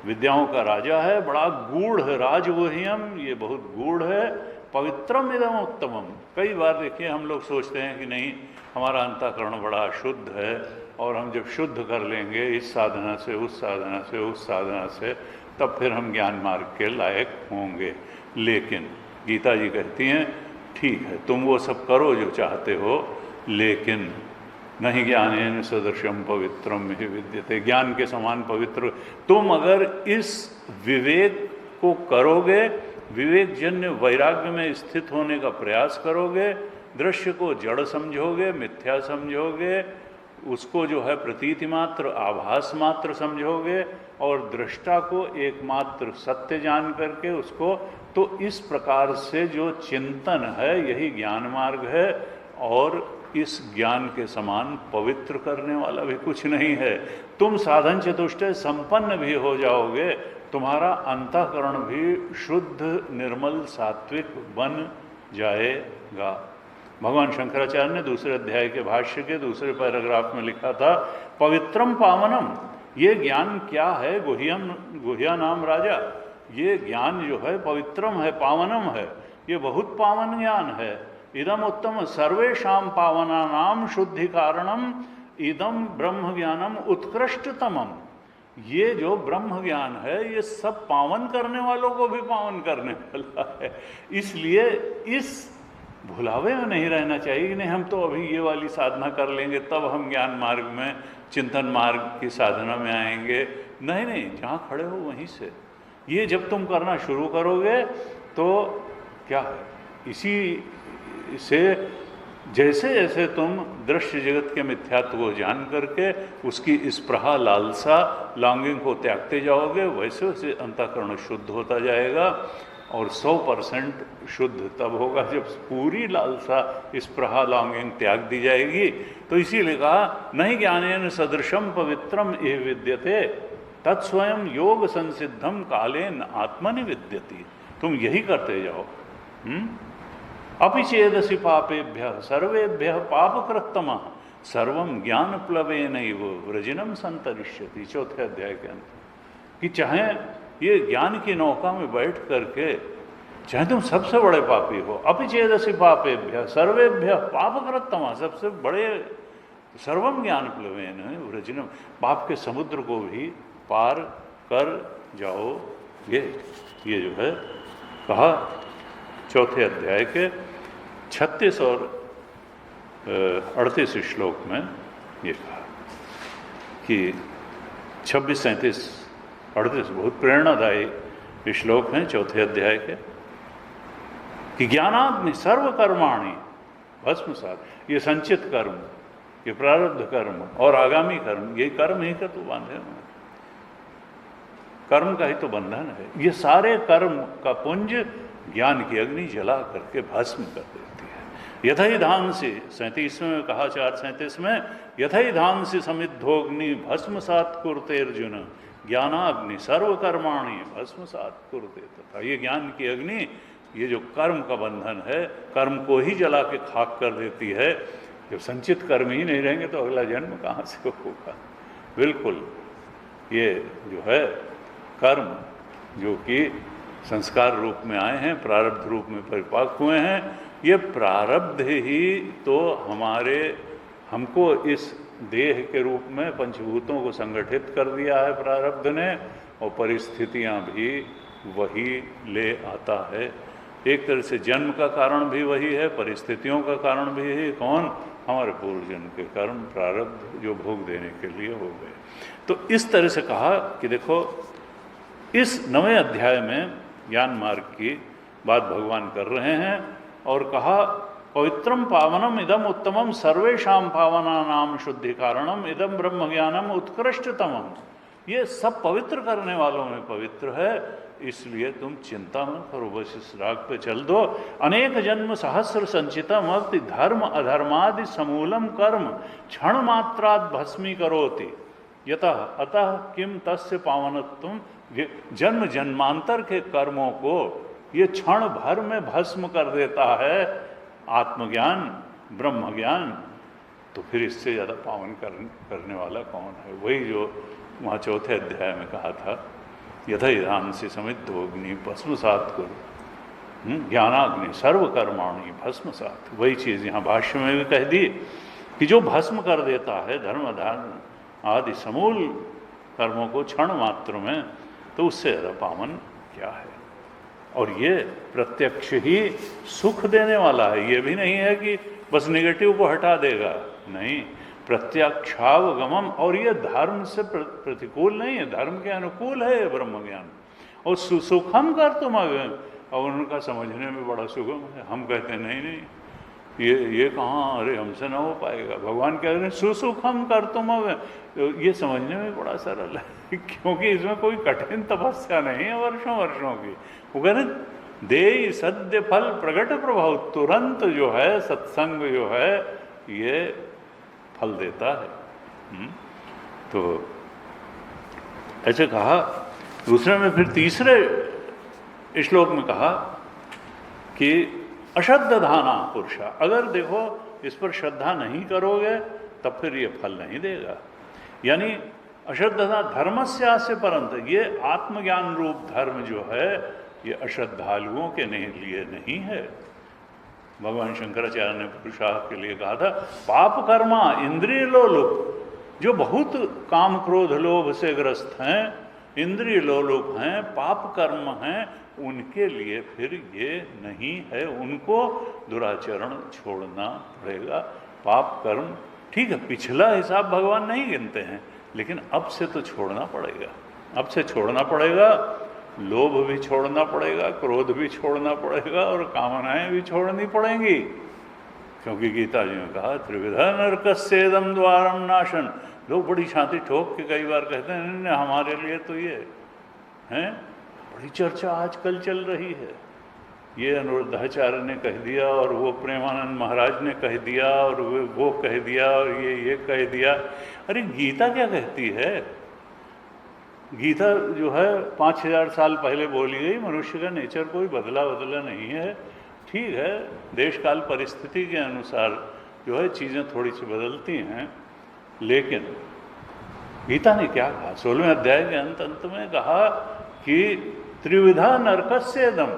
विद्याओं का राजा है, बड़ा गूढ़ है, राजगुह्यम, ये बहुत गूढ़ है, पवित्रम इदम उत्तमम। कई बार देखिए हम लोग सोचते हैं कि नहीं हमारा अंतःकरण बड़ा शुद्ध है और हम जब शुद्ध कर लेंगे इस साधना से उस साधना से उस साधना से, तब फिर हम ज्ञान मार्ग के लायक होंगे। लेकिन गीता जी कहती हैं ठीक है तुम वो सब करो जो चाहते हो, लेकिन नहीं ज्ञानेन सदृशम पवित्रम ही विद्यते। ज्ञान के समान पवित्र तुम अगर इस विवेक को करोगे, विवेक जन्य वैराग्य में स्थित होने का प्रयास करोगे, दृश्य को जड़ समझोगे, मिथ्या समझोगे, उसको जो है प्रतीति मात्र, आभास मात्र समझोगे, और दृष्टा को एकमात्र सत्य जान करके उसको, तो इस प्रकार से जो चिंतन है यही ज्ञान मार्ग है। और इस ज्ञान के समान पवित्र करने वाला भी कुछ नहीं है। तुम साधन चतुष्टय संपन्न भी हो जाओगे, तुम्हारा अंतःकरण भी शुद्ध निर्मल सात्विक बन जाएगा। भगवान शंकराचार्य ने दूसरे अध्याय के भाष्य के दूसरे पैराग्राफ में लिखा था, पवित्रम पावनम। ये ज्ञान क्या है? गुह्या नाम राजा। ये ज्ञान जो है पवित्रम है, पावनम है, ये बहुत पावन ज्ञान है। इदम उत्तम सर्वेषां पावनानां शुद्धि कारणम इदम ब्रह्म ज्ञानम उत्कृष्टतमम। ये जो ब्रह्म ज्ञान है ये सब पावन करने वालों को भी पावन करने वाला है। इसलिए इस भुलावे में नहीं रहना चाहिए कि नहीं हम तो अभी ये वाली साधना कर लेंगे तब हम ज्ञान मार्ग में, चिंतन मार्ग की साधना में आएंगे। नहीं, जहाँ खड़े हो वहीं से ये जब तुम करना शुरू करोगे तो क्या है, इसी से जैसे जैसे तुम दृश्य जगत के मिथ्यात्व को जान करके उसकी स्पृहा, लालसा, लॉन्गिंग को त्यागते जाओगे, वैसे वैसे अंतःकरण शुद्ध होता जाएगा। और 100% शुद्ध तब होगा जब पूरी लालसा, स्पृहा, लॉन्गिंग त्याग दी जाएगी। तो इसीलिए कहा नहीं ज्ञानेन सदृशम पवित्रम एह विद्यते तत्स्वयं योग संसिद्धम कालेन आत्मनि विद्यति। तुम यही करते जाओ। अपिचेदसि पापेभ्य सर्वेभ्य पापकृत्तमः सर्वं ज्ञान प्लवेनैव वृजिनम संतरिष्यति। चौथे अध्याय के अंत कि चाहे ये ज्ञान की नौका में बैठ करके चाहे तुम सबसे बड़े पापी हो, अपिचेदसि पापेभ्य सर्वेभ्य पापकृत्तमः, सबसे बड़े, सर्वम ज्ञान प्लवेन वृजिनम, पाप के समुद्र को भी पार कर जाओगे। ये जो है कहा चौथे अध्याय के 36 और 38 श्लोक में ये कहा कि 26, 37, 38 बहुत प्रेरणादायी श्लोक हैं चौथे अध्याय के कि ज्ञानाग्नि सर्व कर्माणि भस्मसात्। ये संचित कर्म, ये प्रारब्ध कर्म और आगामी कर्म, ये कर्म ही का तो बांधे हुए, कर्म का ही तो बंधन है। ये सारे कर्म का पुंज ज्ञान की अग्नि जला करके भस्म कर देती है। यथई धांसि 37वें में कहा 4:37 में यथई धांसि समिद्धोग्नि भस्मसात् कुरुते अर्जुन ज्ञानाग्नि सर्वकर्माणि भस्मसात् कुरुते। तथा ये ज्ञान की अग्नि, ये जो कर्म का बंधन है, कर्म को ही जला के खाक कर देती है। जब संचित कर्म ही नहीं रहेंगे तो अगला जन्म कहाँ से होगा। बिल्कुल ये जो है कर्म जो कि संस्कार रूप में आए हैं, प्रारब्ध रूप में परिपाक हुए हैं, ये प्रारब्ध ही तो हमको इस देह के रूप में पंचभूतों को संगठित कर दिया है प्रारब्ध ने, और परिस्थितियां भी वही ले आता है। एक तरह से जन्म का कारण भी वही है, परिस्थितियों का कारण भी है। कौन? हमारे पूर्वजन्म के कर्म, प्रारब्ध जो भोग देने के लिए हो गए। तो इस तरह से कहा कि देखो इस 9वें अध्याय में ज्ञान मार्ग की बात भगवान कर रहे हैं और कहा पवित्रम पावनम इदम उत्तमम सर्वेषां पावनानाम शुद्धि कारणम इदम ब्रह्म ज्ञानम उत्कृष्टतमम। ये सब पवित्र करने वालों में पवित्र है, इसलिए तुम चिंता मत करो, बस इस राग पे चल दो। अनेक जन्म सहस्र संचितम अति धर्म अधर्मादि समूलम कर्म क्षण मात्रात् भस्मी करोति यतः अतः किम तस्य पावनत्वम। जन्म जन्मांतर के कर्मों को ये क्षण भर में भस्म कर देता है आत्मज्ञान, ब्रह्म ज्ञान। तो फिर इससे ज़्यादा पावन करने वाला कौन है? वही जो वहाँ चौथे अध्याय में कहा था यथैधांसि समिद्धोग्नि भस्मसात् कुरु ज्ञानाग्नि सर्वकर्माणि भस्मसात्। वही चीज़ यहाँ भाष्य में भी कह दी कि जो भस्म कर देता है धर्म अधर्म आदि समूल कर्मों को क्षण मात्र में, तो उससे ज़्यादा पावन क्या है। और ये प्रत्यक्ष ही सुख देने वाला है। ये भी नहीं है कि बस नेगेटिव को हटा देगा, नहीं, प्रत्यक्षावगमम। और ये धर्म से प्रतिकूल नहीं है, धर्म के अनुकूल है ये ब्रह्म ज्ञान। और सुसुखम कर तुम अव्ययम, और उनका समझने में बड़ा सुगम है। हम कहते हैं नहीं, ये कहाँ, अरे हमसे ना हो पाएगा। भगवान कह रहे हैं सुसुखम कर तुम अव्ययम, तो ये समझने में बड़ा सरल है क्योंकि इसमें कोई कठिन तपस्या नहीं है वर्षों वर्षों की। वो कह रहे दे सद्य फल प्रगट प्रभाव, तुरंत जो है सत्संग जो है ये फल देता है। तो ऐसे कहा। दूसरे में फिर तीसरे श्लोक में कहा कि अश्रद्धाना पुरुषा, अगर देखो इस पर श्रद्धा नहीं करोगे तब फिर ये फल नहीं देगा। यानी अश्रद्धा धर्मस्यास्य परंतु, ये आत्मज्ञान रूप धर्म जो है ये अश्रद्धालुओं के लिए नहीं है। भगवान शंकराचार्य ने पुरुषार्थ के लिए कहा था पाप कर्मा इंद्रिय लोलुप, जो बहुत काम क्रोध लोभ से ग्रस्त हैं, इंद्रिय लोलुप हैं, पाप कर्म हैं, उनके लिए फिर ये नहीं है। उनको दुराचरण छोड़ना पड़ेगा। पाप कर्म ठीक है, पिछला हिसाब भगवान नहीं गिनते हैं, लेकिन अब से तो छोड़ना पड़ेगा। अब से छोड़ना पड़ेगा। लोभ भी छोड़ना पड़ेगा, क्रोध भी छोड़ना पड़ेगा और कामनाएं भी छोड़नी पड़ेंगी, क्योंकि गीता जी ने कहा त्रिविधा नरकस्येदम द्वारम नाशन। लोग बड़ी छाती ठोक के कई बार कहते हैं नहीं हमारे लिए तो ये हैं, बड़ी चर्चा आजकल चल रही है, ये अनुरुद्धाचार्य ने कह दिया और वो प्रेमानंद महाराज ने कह दिया और वो कह दिया और ये कह दिया। अरे गीता क्या कहती है? गीता जो है 5000 साल पहले बोली गई, मनुष्य का नेचर कोई बदला नहीं है। ठीक है, देश काल परिस्थिति के अनुसार जो है चीज़ें थोड़ी सी बदलती हैं, लेकिन गीता ने क्या कहा? 16वें अध्याय के अंत में कहा कि त्रिविधा नरकस्येदम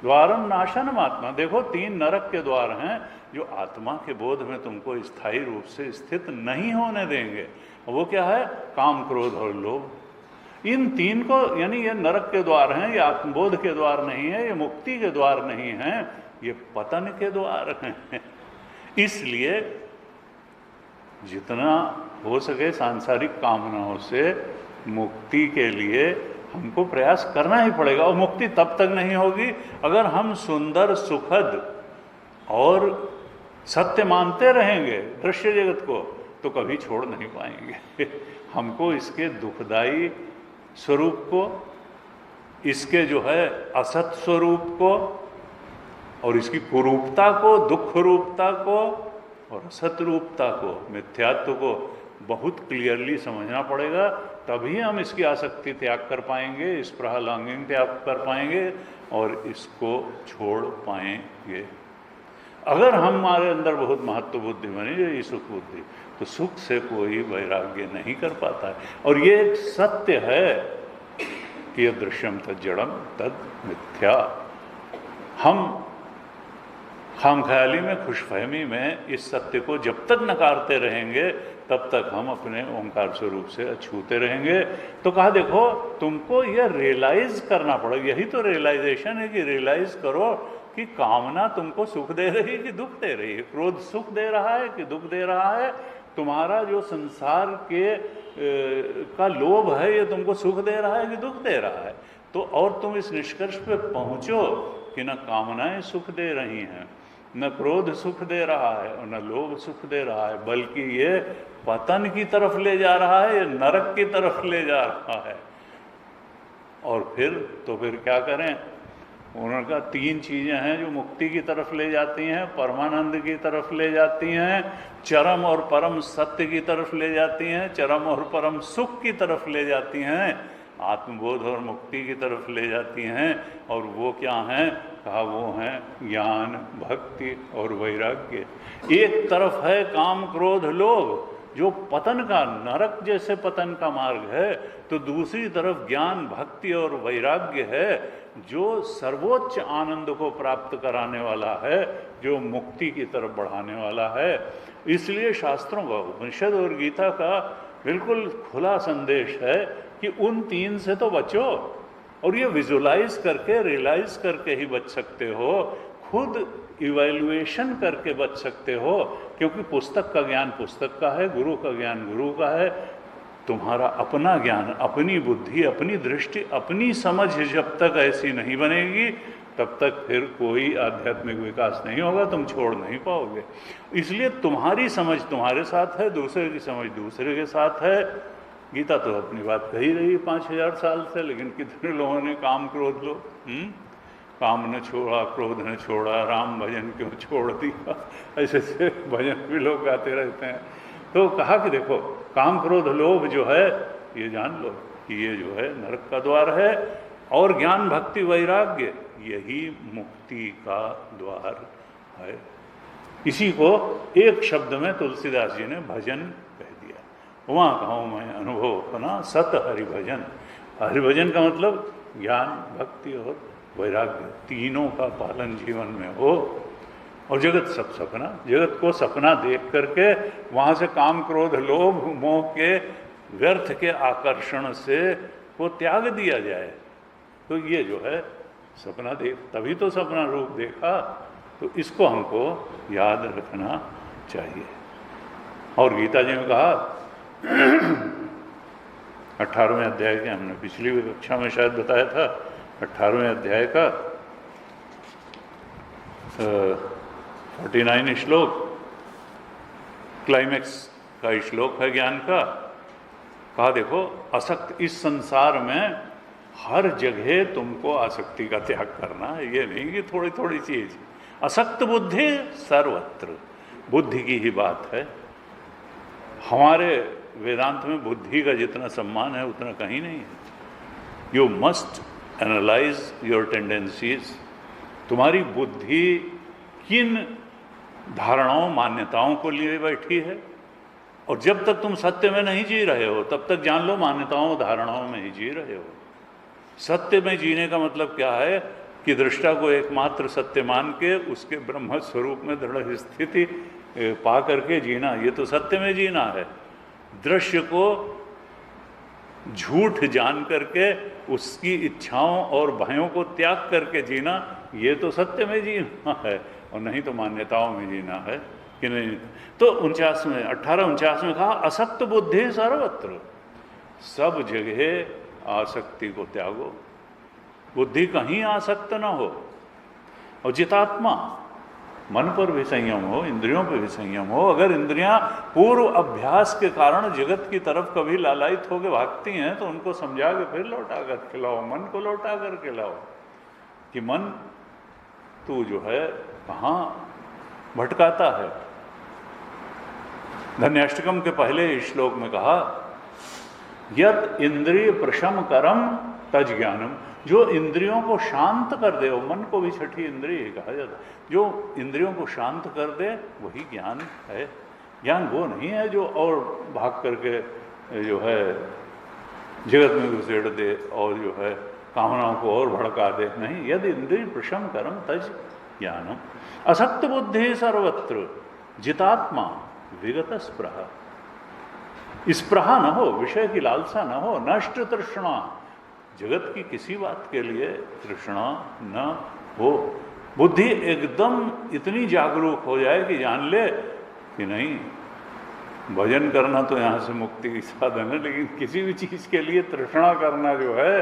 द्वारम नाशनम आत्मा। देखो 3 नरक के द्वार हैं जो आत्मा के बोध में तुमको स्थायी रूप से स्थित नहीं होने देंगे। वो क्या है? काम, क्रोध और लोभ। इन 3 को, यानी ये नरक के द्वार हैं, ये आत्मबोध के द्वार नहीं है, ये मुक्ति के द्वार नहीं हैं, ये पतन के द्वार हैं। इसलिए जितना हो सके सांसारिक कामनाओं से मुक्ति के लिए हमको प्रयास करना ही पड़ेगा। और मुक्ति तब तक नहीं होगी अगर हम सुंदर, सुखद और सत्य मानते रहेंगे दृश्य जगत को, तो कभी छोड़ नहीं पाएंगे। हमको इसके दुखदाई स्वरूप को, इसके जो है असत स्वरूप को और इसकी कुरूपता को, दुख रूपता को और असत रूपता को, मिथ्यात्व को बहुत क्लियरली समझना पड़ेगा। तभी हम इसकी आसक्ति त्याग कर पाएंगे, इस प्रहलांगिंग त्याग कर पाएंगे और इसको छोड़ पाएंगे। अगर हमारे अंदर बहुत महत्व बुद्धि बनी जाए, सुख बुद्धि, तो सुख से कोई वैराग्य नहीं कर पाता है। और ये एक सत्य है कि यह दृश्यम तद जड़म तद मिथ्या। हम खामख्याली में, खुशफहमी में इस सत्य को जब तक नकारते रहेंगे तब तक हम अपने ओंकार स्वरूप से अछूते रहेंगे। तो कहा देखो तुमको यह रियलाइज करना पड़ेगा। यही तो रियलाइजेशन है कि रियलाइज करो कि कामना तुमको सुख दे रही है कि दुख दे रही है, क्रोध सुख दे रहा है कि दुख दे रहा है, तुम्हारा जो संसार के का लोभ है ये तुमको सुख दे रहा है कि दुख दे रहा है। तो और तुम इस निष्कर्ष पे पहुंचो कि न कामनाएं सुख दे रही हैं, न क्रोध सुख दे रहा है और न लोभ सुख दे रहा है, बल्कि ये पतन की तरफ ले जा रहा है, ये नरक की तरफ ले जा रहा है। और फिर क्या करें? उन्होंने कहा 3 चीज़ें हैं जो मुक्ति की तरफ ले जाती हैं, परमानंद की तरफ ले जाती हैं, चरम और परम सत्य की तरफ ले जाती हैं, चरम और परम सुख की तरफ ले जाती हैं, आत्मबोध और मुक्ति की तरफ ले जाती हैं। और वो क्या हैं? कहा वो हैं ज्ञान, भक्ति और वैराग्य। एक तरफ है काम, क्रोध, लोभ जो पतन का, नरक जैसे पतन का मार्ग है, तो दूसरी तरफ ज्ञान, भक्ति और वैराग्य है जो सर्वोच्च आनंद को प्राप्त कराने वाला है, जो मुक्ति की तरफ बढ़ाने वाला है। इसलिए शास्त्रों का, उपनिषद और गीता का बिल्कुल खुला संदेश है कि उन 3 से तो बचो। और ये विजुलाइज करके, रियलाइज करके ही बच सकते हो, खुद इवैल्यूएशन करके बच सकते हो, क्योंकि पुस्तक का ज्ञान पुस्तक का है, गुरु का ज्ञान गुरु का है। तुम्हारा अपना ज्ञान, अपनी बुद्धि, अपनी दृष्टि, अपनी समझ जब तक ऐसी नहीं बनेगी तब तक फिर कोई आध्यात्मिक विकास नहीं होगा, तुम छोड़ नहीं पाओगे। इसलिए तुम्हारी समझ तुम्हारे साथ है, दूसरे की समझ दूसरे के साथ है। गीता तो अपनी बात कही रही 5000 साल से, लेकिन कितने लोगों ने काम, क्रोध लो, काम न छोड़ा, क्रोध न छोड़ा, राम भजन क्यों छोड़ दिया, ऐसे भजन भी लोग गाते रहते हैं। तो कहा कि देखो काम, क्रोध, लोभ जो है ये जान लो कि ये जो है नरक का द्वार है, और ज्ञान, भक्ति, वैराग्य यही मुक्ति का द्वार है। इसी को एक शब्द में तुलसीदास जी ने भजन कह दिया। वहाँ कहूँ मैं अनुभव अपना सत हरिभजन। हरिभजन का मतलब ज्ञान, भक्ति और वैराग्य तीनों का पालन जीवन में हो। और जगत सब सपना, जगत को सपना देख करके वहाँ से काम, क्रोध, लोभ, मोह के व्यर्थ के आकर्षण से वो त्याग दिया जाए। तो ये जो है सपना देख, तभी तो सपना रूप देखा। तो इसको हमको याद रखना चाहिए। और गीता जी ने कहा 18वें अध्याय के, हमने पिछली कक्षा में शायद बताया था, 18वें अध्याय का 49 श्लोक क्लाइमेक्स का श्लोक है ज्ञान का। कहा देखो आसक्त, इस संसार में हर जगह तुमको आसक्ति का त्याग करना है, ये नहीं कि थोड़ी थोड़ी चीज। असक्त बुद्धि सर्वत्र, बुद्धि की ही बात है। हमारे वेदांत में बुद्धि का जितना सम्मान है उतना कहीं नहीं है। You must analyse your tendencies. तुम्हारी बुद्धि किन धारणाओं मान्यताओं को लिए बैठी है, और जब तक तुम सत्य में नहीं जी रहे हो तब तक जान लो मान्यताओं धारणाओं में ही जी रहे हो। सत्य में जीने का मतलब क्या है कि दृष्टा को एकमात्र सत्य मान के उसके ब्रह्म स्वरूप में दृढ़ स्थिति पा करके जीना, ये तो सत्य में जीना है। दृश्य को झूठ जान करके उसकी इच्छाओं और भयों को त्याग करके जीना, ये तो सत्य में जीना है, और नहीं तो मान्यताओं में जीना है कि नहीं। तो 1849 में कहा असक्त बुद्धि सर्वत्र, सब जगह आसक्ति को त्यागो, बुद्धि कहीं आसक्त ना हो। और जितात्मा, मन पर भी संयम हो, इंद्रियों पर भी संयम हो। अगर इंद्रियां पूर्व अभ्यास के कारण जगत की तरफ कभी लालायित होकर भागती हैं तो उनको समझा के फिर लौटा कर खिलाओ, मन को लौटा कर खिलाओ कि मन तू जो है कहाँ भटकाता है। धन्याष्टकम के पहले श्लोक में कहा यत इंद्रिय प्रशम करम तज ज्ञानम, जो इंद्रियों को शांत कर दे, मन को भी छठी इंद्रिय कहा जाता है, जो इंद्रियों को शांत कर दे वही ज्ञान है। ज्ञान वो नहीं है जो और भाग करके जो है जगत में घुसेड़ दे और जो है कामनाओं को और भड़का दे, नहीं। यद इंद्रिय प्रशम करम तज ज्ञानम। असक्त बुद्धि सर्वत्र, जितात्मा विगत स्पृहा, स्पृहा न हो, विषय की लालसा न हो, नष्ट तृष्णा, जगत की किसी बात के लिए तृष्णा न हो। बुद्धि एकदम इतनी जागरूक हो जाए कि जान ले कि नहीं, भजन करना तो यहाँ से मुक्ति की साधन है, लेकिन किसी भी चीज के लिए तृष्णा करना जो है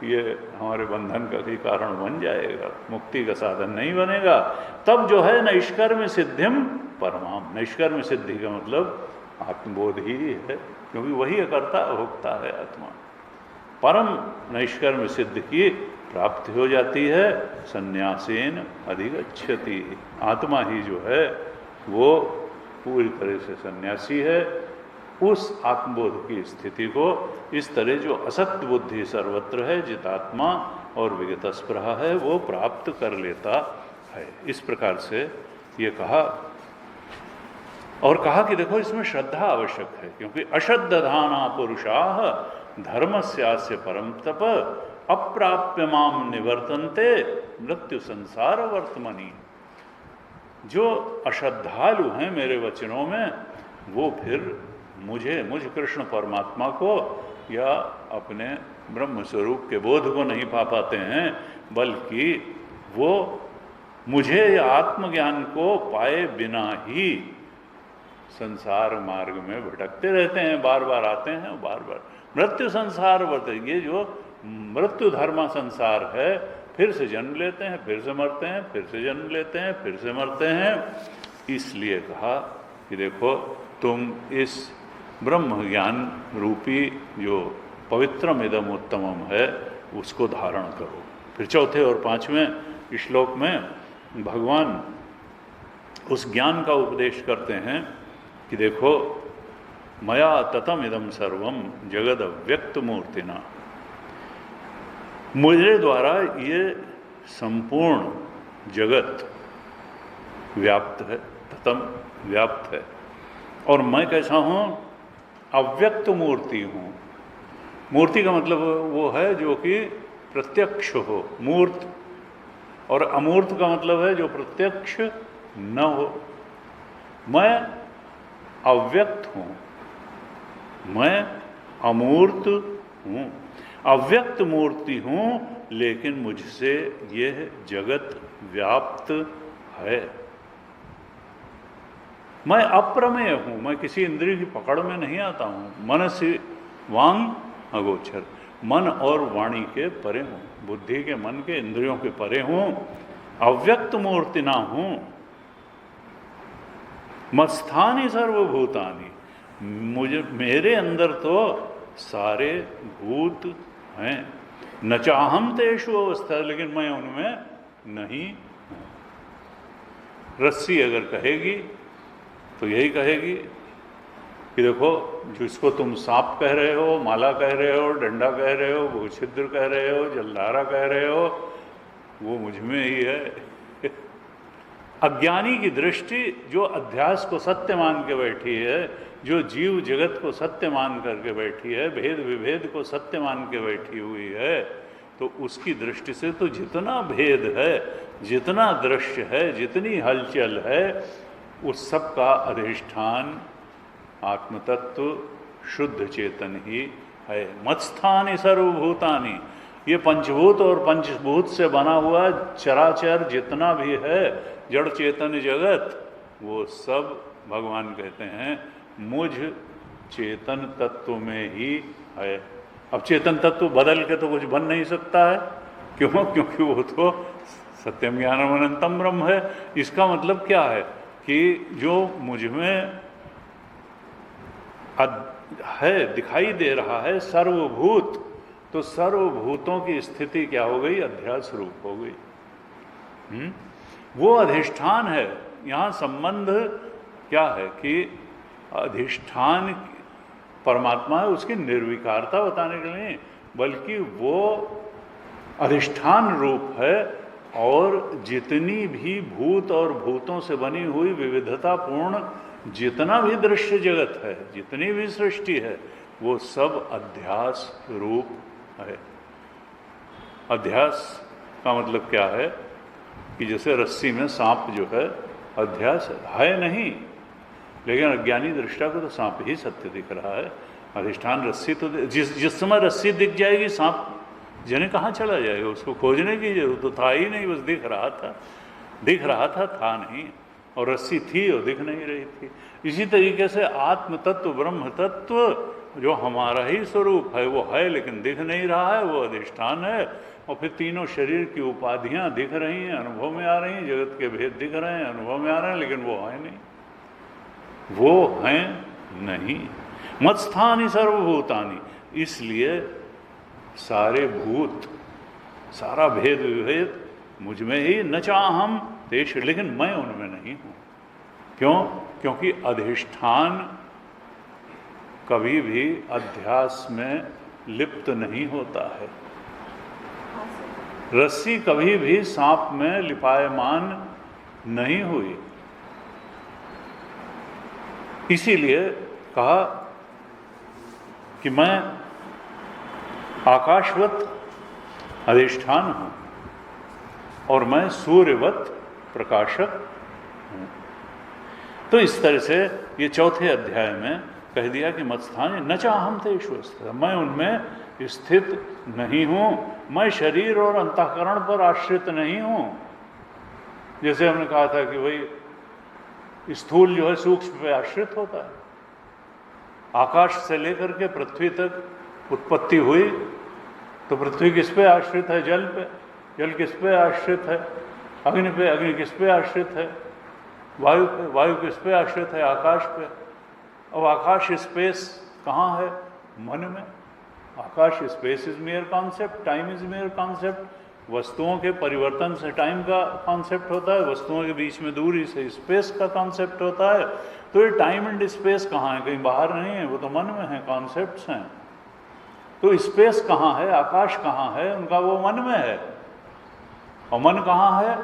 ये हमारे बंधन का भी कारण बन जाएगा, मुक्ति का साधन नहीं बनेगा। तब जो है नैष्कर्म सिद्धिम परमाम, नैष्कर्म सिद्धि का मतलब आत्मबोध ही है, क्योंकि वही अकर्ता भोक्ता है आत्मा। परम नैष्कर्म सिद्ध की प्राप्ति हो जाती है, संन्यासेन अधिगच्छति, आत्मा ही जो है वो पूरी तरह से सन्यासी है। उस आत्मबोध की स्थिति को इस तरह जो असक्त बुद्धि सर्वत्र है, जितात्मा और विगत स्पृहा है, वो प्राप्त कर लेता है। इस प्रकार से ये कहा, और कहा कि देखो इसमें श्रद्धा आवश्यक है, क्योंकि अश्रद्धाना पुरुषाः धर्मस्यास्य परम तप अप्राप्य माम निवर्तन्ते मृत्यु संसार वर्तमनि। जो अश्रद्धालु हैं मेरे वचनों में, वो फिर मुझ कृष्ण परमात्मा को या अपने ब्रह्म स्वरूप के बोध को नहीं पा पाते हैं, बल्कि वो मुझे या आत्मज्ञान को पाए बिना ही संसार मार्ग में भटकते रहते हैं, बार बार आते हैं, बार बार मृत्यु संसार वर्त। ये जो मृत्यु धर्म संसार है, फिर से जन्म लेते हैं, फिर से मरते हैं, फिर से जन्म लेते हैं, फिर से मरते हैं। इसलिए कहा कि देखो तुम इस ब्रह्म ज्ञान रूपी जो पवित्रम इदम उत्तमम है उसको धारण करो। फिर चौथे और पांचवें श्लोक में भगवान उस ज्ञान का उपदेश करते हैं कि देखो मया ततम इदम सर्वम जगद अव्यक्त मूर्तिना, मुझे द्वारा ये संपूर्ण जगत व्याप्त है, ततम व्याप्त है, और मैं कैसा हूँ, अव्यक्त मूर्ति हूँ। मूर्ति का मतलब वो है जो कि प्रत्यक्ष हो, मूर्त, और अमूर्त का मतलब है जो प्रत्यक्ष न हो। मैं अव्यक्त हूँ, मैं अमूर्त हूँ, अव्यक्त मूर्ति हूँ, लेकिन मुझसे यह जगत व्याप्त है। मैं अप्रमेय हूँ, मैं किसी इंद्रिय की पकड़ में नहीं आता हूँ। मनसि वांग अगोचर, मन और वाणी के परे हूँ, बुद्धि के मन के इंद्रियों के परे हूँ, अव्यक्त मूर्ति ना हूँ, मत्स्थानि सर्वभूतानि, मुझे मेरे अंदर तो सारे भूत हैं, न चाहम तेषु अवस्था, लेकिन मैं उनमें नहीं हूँ। रस्सी अगर कहेगी तो यही कहेगी कि देखो, जिसको तुम सांप कह रहे हो, माला कह रहे हो, डंडा कह रहे हो, भूछिद्र कह रहे हो, जलधारा कह रहे हो, वो मुझ में ही है। अज्ञानी की दृष्टि जो अध्यास को सत्य मान के बैठी है, जो जीव जगत को सत्य मान करके बैठी है, भेद विभेद को सत्य मान के बैठी हुई है, तो उसकी दृष्टि से तो जितना भेद है, जितना दृश्य है, जितनी हलचल है, उस सब का अधिष्ठान आत्मतत्व शुद्ध चेतन ही है। मत्स्थानि सर्वभूतानि, ये पंचभूत और पंचभूत से बना हुआ चराचर जितना भी है जड़ चेतन जगत, वो सब भगवान कहते हैं मुझ चेतन तत्व में ही है। अब चेतन तत्व बदल के तो कुछ बन नहीं सकता है, क्यों? क्योंकि वो तो सत्यम ज्ञानम अनंतम ब्रह्म है। इसका मतलब क्या है कि जो मुझ में है, दिखाई दे रहा है सर्वभूत, तो सर्वभूतों की स्थिति क्या हो गई? अध्यास रूप हो गई। वो अधिष्ठान है। यहाँ संबंध क्या है कि अधिष्ठान परमात्मा है, उसकी निर्विकारता बताने के लिए, बल्कि वो अधिष्ठान रूप है, और जितनी भी भूत और भूतों से बनी हुई विविधतापूर्ण जितना भी दृश्य जगत है, जितनी भी सृष्टि है, वो सब अध्यास रूप है। अध्यास का मतलब क्या है कि जैसे रस्सी में सांप जो है अध्यास है नहीं, लेकिन अज्ञानी दृष्टा को तो सांप ही सत्य दिख रहा है। अधिष्ठान रस्सी तो जिस समय रस्सी दिख जाएगी, सांप जने कहाँ चला जाएगा? उसको खोजने की जरूरत तो था ही नहीं, बस दिख रहा था नहीं, और रस्सी थी और दिख नहीं रही थी। इसी तरीके से आत्म तत्व, ब्रह्म तत्व जो हमारा ही स्वरूप है, वो है लेकिन दिख नहीं रहा है, वो अधिष्ठान है। और फिर तीनों शरीर की उपाधियां दिख रही हैं, अनुभव में आ रही हैं, जगत के भेद दिख रहे हैं, अनुभव में आ रहे हैं, लेकिन वो है नहीं, वो हैं नहीं। मत्स्थानि सर्वभूतानि, इसलिए सारे भूत, सारा भेद विभेद मुझ में ही, न चाहम देश, लेकिन मैं उनमें नहीं हूं। क्यों? क्योंकि अधिष्ठान कभी भी अध्यास में लिप्त नहीं होता है। रस्सी कभी भी सांप में लिपायमान नहीं हुई। इसीलिए कहा कि मैं आकाशवत अधिष्ठान हूं और मैं सूर्यवत प्रकाशक हूं। तो इस तरह से ये चौथे अध्याय में कह दिया कि मत्स्थानि न चाहम तेषु स्थितः, मैं उनमें स्थित नहीं हूं, मैं शरीर और अंतःकरण पर आश्रित नहीं हूं। जैसे हमने कहा था कि भाई स्थूल जो है सूक्ष्म पे आश्रित होता है। आकाश से लेकर के पृथ्वी तक उत्पत्ति हुई तो पृथ्वी किस पे आश्रित है? जल पे। जल किस पे आश्रित है? अग्नि पे। अग्नि किस पे आश्रित है? वायु पे। वायु किस पे आश्रित है? आकाश पे। अब आकाश स्पेस कहाँ है? मन में। आकाश space is mere concept, time is mere concept. वस्तुओं के परिवर्तन से टाइम का कॉन्सेप्ट होता है, वस्तुओं के बीच में दूरी से स्पेस का कॉन्सेप्ट होता है। तो ये टाइम एंड स्पेस कहाँ है? कहीं बाहर नहीं है, वो तो मन में है, कॉन्सेप्ट्स हैं। तो स्पेस कहाँ है? आकाश कहाँ है? उनका वो मन में है। और मन कहाँ है?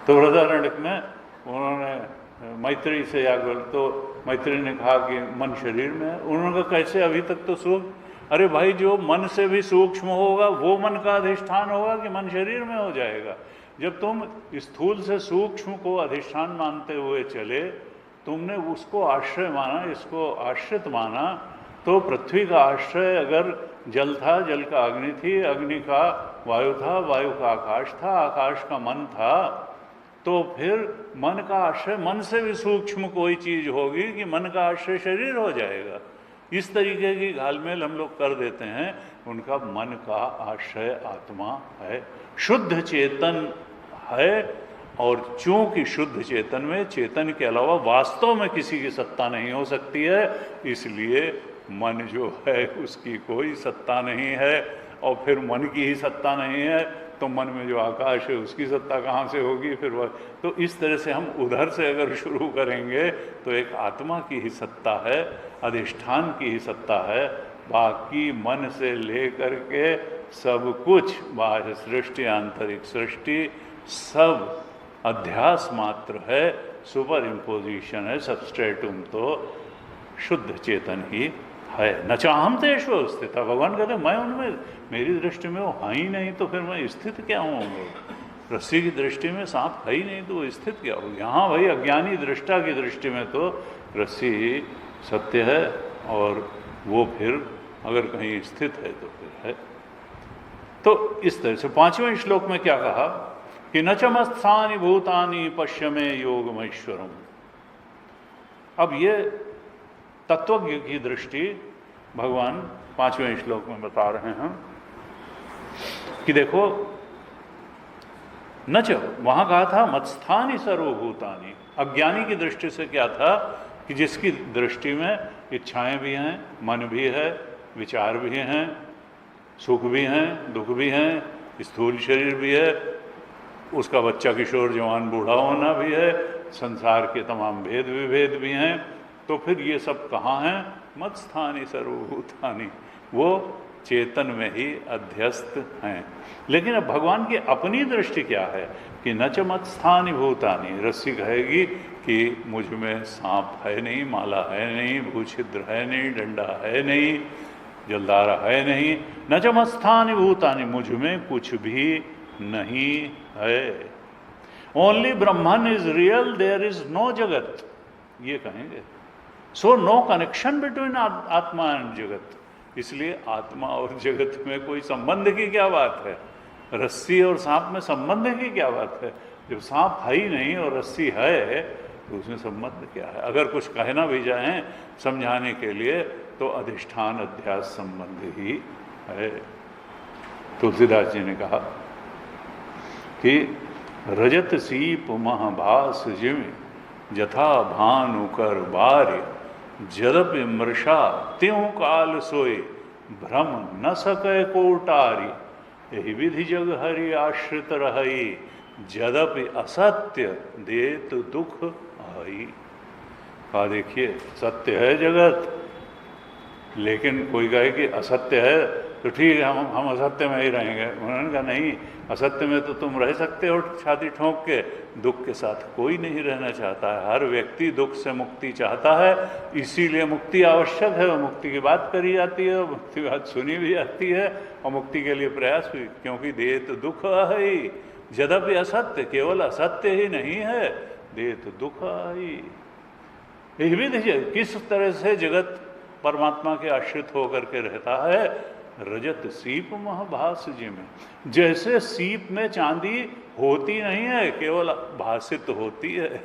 तो बृहदारण्यक में उन्होंने मैत्री से याज्ञवल्क्य, तो मैत्री ने कहा कि मन शरीर में है। उन्होंने कहा कैसे? अभी तक तो सूक्ष्म। अरे भाई, जो मन से भी सूक्ष्म होगा वो मन का अधिष्ठान होगा कि मन शरीर में हो जाएगा? जब तुम स्थूल से सूक्ष्म को अधिष्ठान मानते हुए चले, तुमने उसको आश्रय माना, इसको आश्रित माना, तो पृथ्वी का आश्रय अगर जल था, जल का अग्नि थी, अग्नि का वायु था, वायु का आकाश था, आकाश का मन था, तो फिर मन का आश्रय मन से भी सूक्ष्म कोई चीज होगी कि मन का आश्रय शरीर हो जाएगा? इस तरीके की घालमेल हम लोग कर देते हैं। उनका मन का आश्रय आत्मा है, शुद्ध चेतन है। और चूंकि शुद्ध चेतन में चेतन के अलावा वास्तव में किसी की सत्ता नहीं हो सकती है, इसलिए मन जो है उसकी कोई सत्ता नहीं है। और फिर मन की ही सत्ता नहीं है तो मन में जो आकाश है उसकी सत्ता कहाँ से होगी फिर वह। तो इस तरह से हम उधर से अगर शुरू करेंगे तो एक आत्मा की ही सत्ता है, अधिष्ठान की ही सत्ता है। बाकी मन से लेकर के सब कुछ, बाह्य सृष्टि आंतरिक सृष्टि, सब अध्यास मात्र है, सुपर इम्पोजिशन है, सबस्ट्रेटुम तो शुद्ध चेतन ही है। न चाहम तेषु स्थित। भगवान कहते मैं उनमें, मेरी दृष्टि में वो है ही नहीं तो फिर मैं स्थित क्या हूँ। रस्सी की दृष्टि में सांप है ही नहीं तो वो स्थित क्या हो। यहाँ भाई अज्ञानी दृष्टा की दृष्टि में तो रस्सी सत्य है और वो फिर अगर कहीं स्थित है तो फिर है। तो इस तरह से 5वें श्लोक में क्या कहा कि न चमस्थानि भूतानि पश्य में योगमैश्वरम। अब ये तत्वज्ञ की दृष्टि भगवान 5वें श्लोक में बता रहे हैं कि देखो न च, वहां कहा था मत्स्थानि सर्वभूतानि। अज्ञानी की दृष्टि से क्या था कि जिसकी दृष्टि में इच्छाएं भी हैं, मन भी है, विचार भी हैं, सुख भी हैं, दुख भी हैं, स्थूल शरीर भी है, उसका बच्चा किशोर जवान बूढ़ा होना भी है, संसार के तमाम भेद विभेद भी हैं। तो फिर ये सब कहाँ हैं? मत्स्थानि सर्वभूतानि, वो चेतन में ही अध्यस्त हैं। लेकिन अब भगवान की अपनी दृष्टि क्या है कि न च मत्स्थानि भूतानि। रस्सी कहेगी कि मुझ में सांप है नहीं, माला है नहीं, भूछिद्र है नहीं, डंडा है नहीं, जलदारा है नहीं। न च मत्स्थानि भूतानि, मुझ में कुछ भी नहीं है। Only Brahman is real, there is no jagat, ये कहेंगे। So no connection between atma and jagat. इसलिए आत्मा और जगत में कोई संबंध की क्या बात है। रस्सी और सांप में संबंध की क्या बात है। जब सांप है ही नहीं और रस्सी है तो उसमें संबंध क्या है। अगर कुछ कहना भी जाए समझाने के लिए तो अधिष्ठान अध्यास संबंध ही है। तुलसीदास जी ने कहा कि रजत सीप महाभास जिम जथा भानु कर बार्य, जदपि मृषा त्यों काल सोए, भ्रम न सके कोटारी। यही विधि जग हरि आश्रित रही, जदपि असत्य देत दुख आई। कहा देखिए सत्य है जगत, लेकिन कोई कहे कि असत्य है तो ठीक है हम असत्य में ही रहेंगे। उन्होंने कहा नहीं, असत्य में तो तुम रह सकते हो छाती ठोंक के, दुख के साथ कोई नहीं रहना चाहता है। हर व्यक्ति दुख से मुक्ति चाहता है, इसीलिए मुक्ति आवश्यक है। और मुक्ति की बात करी जाती है, मुक्ति की बात सुनी भी जाती है और मुक्ति के लिए प्रयास भी, क्योंकि देत दुख है यद्यपि असत्य, केवल असत्य ही नहीं है, देत दुख आई। यही भी देखिए किस तरह से जगत परमात्मा के आश्रित होकर के रहता है। रजत सीप महाभास जी में, जैसे सीप में चांदी होती नहीं है, केवल भासित होती है।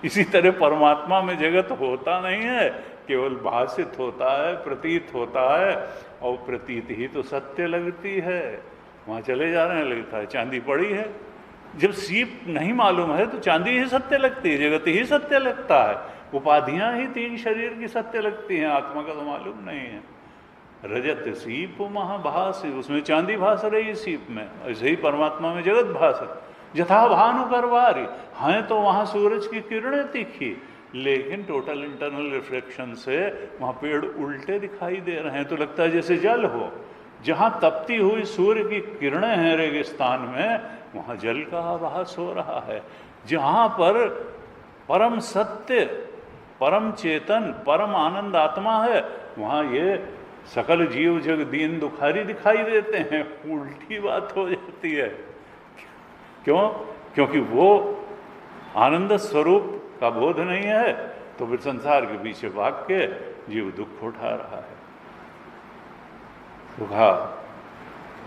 इसी तरह परमात्मा में जगत होता नहीं है, केवल भासित होता है, प्रतीत होता है। और प्रतीत ही तो सत्य लगती है। वहाँ चले जा रहे हैं, लगता है चांदी पड़ी है। जब सीप नहीं मालूम है तो चांदी ही सत्य लगती है, जगत ही सत्य लगता है। उपाधियां ही तीन शरीर की सत्य लगती हैं, आत्मा का तो मालूम नहीं है। रजत सीप महाभास, उसमें चांदी भास रही सीप में, ऐसे ही परमात्मा में जगत भास। जथा भानु करवारी, हैं तो वहाँ सूरज की किरणें तीखी, लेकिन टोटल इंटरनल रिफ्लेक्शन से वहाँ पेड़ उल्टे दिखाई दे रहे हैं, तो लगता है जैसे जल हो। जहाँ तपती हुई सूर्य की किरणें हैं रेगिस्तान में, वहाँ जल का आभास हो रहा है। जहाँ पर परम सत्य, परम चेतन, परम आनंद आत्मा है, वहाँ ये सकल जीव जग दीन दुखारी दिखाई देते हैं। उल्टी बात हो जाती है। क्यों? क्योंकि वो आनंद स्वरूप का बोध नहीं है, तो फिर संसार के पीछे भाग के जीव दुख उठा रहा है। तो कहा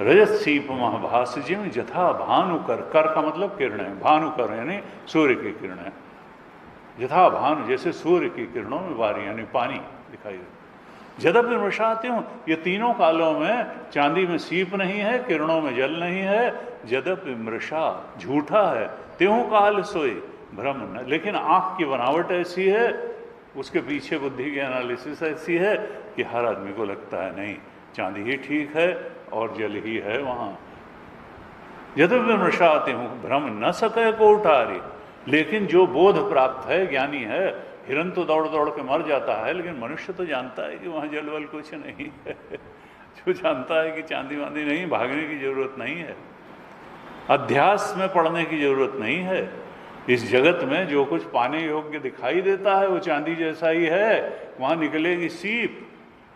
रजत सीप महाभास जिम जथा भानुकर, कर का मतलब किरणें, भानुकर यानी सूर्य की किरणें। यथा भानु, जैसे सूर्य की किरणों में बारी यानी पानी दिखाई दे। यद्यपि मृषाति हूँ, ये तीनों कालों में चांदी में सीप नहीं है, किरणों में जल नहीं है। यद्यपि मृषा झूठा है, त्यों काल सोई भ्रम न। लेकिन आँख की बनावट ऐसी है, उसके पीछे बुद्धि की एनालिसिस ऐसी है कि हर आदमी को लगता है नहीं, चांदी ही ठीक है और जल ही है वहाँ। यद्यपि मृषाति हूँ भ्रम न सके को उठारी। लेकिन जो बोध प्राप्त है, ज्ञानी है, हिरन तो दौड़ दौड़ के मर जाता है, लेकिन मनुष्य तो जानता है कि वहाँ जल वल कुछ नहीं है। जो जानता है कि चांदी वांदी नहीं, भागने की जरूरत नहीं है, अध्यास में पढ़ने की जरूरत नहीं है। इस जगत में जो कुछ पाने योग्य दिखाई देता है वो चांदी जैसा ही है। वहाँ निकलेगी सीप,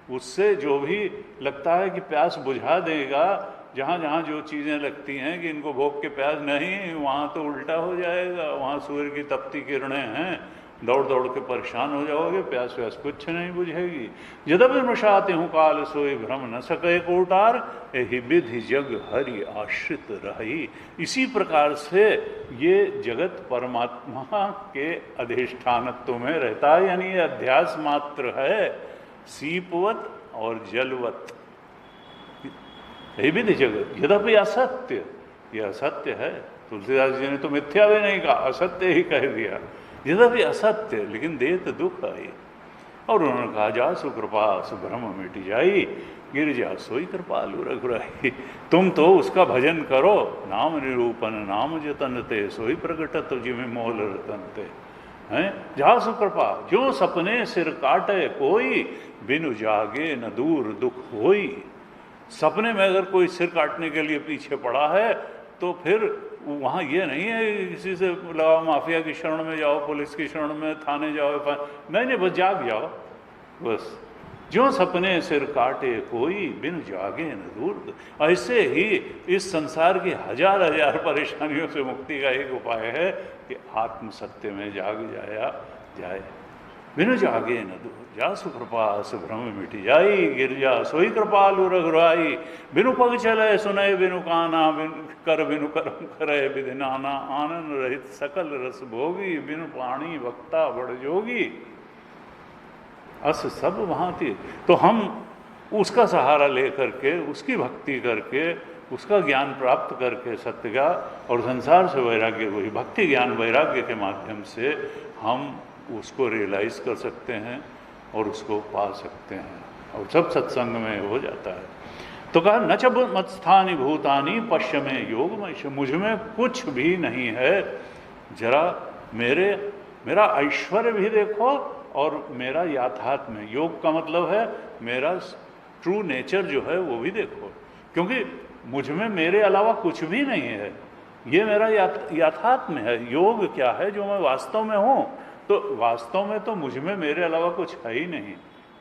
उससे जो भी लगता है कि प्यास बुझा देगा, जहाँ जहाँ जो चीज़ें लगती हैं कि इनको भोग के प्यास नहीं, वहाँ तो उल्टा हो जाएगा। वहाँ सूर्य की तपती किरणें हैं, दौड़ दौड़ के परेशान हो जाओगे, प्यास व्यास कुछ नहीं बुझेगी। यद्यपि मृषाति हूँ काल सोई भ्रम न सके कोटार, यही विधि जग हरि आश्रित रही। इसी प्रकार से ये जगत परमात्मा के अधिष्ठानत्व में रहता है, यानी ये अध्यास मात्र है, सीपवत और जलवत। यही विधि जगत, यद्यपि असत्य, ये असत्य है। तुलसीदास जी ने तो मिथ्या भी नहीं कहा, असत्य ही कह दिया। यद्यपि असत्य, लेकिन देत दुख आई। और उन्होंने कहा जा सुकृपा सुभ्रम मिट जाई, गिर जा सोई कृपालु रघुराई। तुम तो उसका भजन करो, नाम निरूपन नाम जतन ते, सोई प्रगटत जिमें मोल रतन ते। हैं जा सुकृपा, जो सपने सिर काटे कोई, बिनु जागे न दूर दुख होई। सपने में अगर कोई सिर काटने के लिए पीछे पड़ा है तो फिर वहाँ ये नहीं है किसी से लगाओ, माफिया की शरण में जाओ, पुलिस की शरण में, थाने जाओ, नहीं, बस जाग जाओ। बस जो सपने सिर काटे कोई, बिन जागे न दूर। ऐसे ही इस संसार की हजार हजार परेशानियों से मुक्ति का एक उपाय है कि आत्म सत्य में जाग जाया जाए। बिनु जागे न दूर, जा सुकृपा सुभ्रम मिटी जाई, गिर जा सोई कृपालु रघुराई। बिनु पग चले सुनय बिनु काना, बिनु करम करे विधि नाना। आनंद रहित सकल रस भोगी, बिनु पाणी वक्ता बड़ जोगी। अस सब वहाँ थी। तो हम उसका सहारा लेकर के, उसकी भक्ति करके, उसका ज्ञान प्राप्त करके सत्य का, और संसार से वैराग्य, वही भक्ति ज्ञान वैराग्य के माध्यम से हम उसको रियलाइज कर सकते हैं और उसको पा सकते हैं, और सब सत्संग में हो जाता है। तो कहा न च मत्स्थानि भूतानि पश्य में योग में, मुझ में कुछ भी नहीं है, जरा मेरा ऐश्वर्य भी देखो और मेरा याथात्म्य, योग का मतलब है मेरा ट्रू नेचर जो है वो भी देखो, क्योंकि मुझ में मेरे अलावा कुछ भी नहीं है। ये मेरा याथात्म्य है। योग क्या है? जो मैं वास्तव में हूँ। तो वास्तव में तो मुझ में मेरे अलावा कुछ है ही नहीं।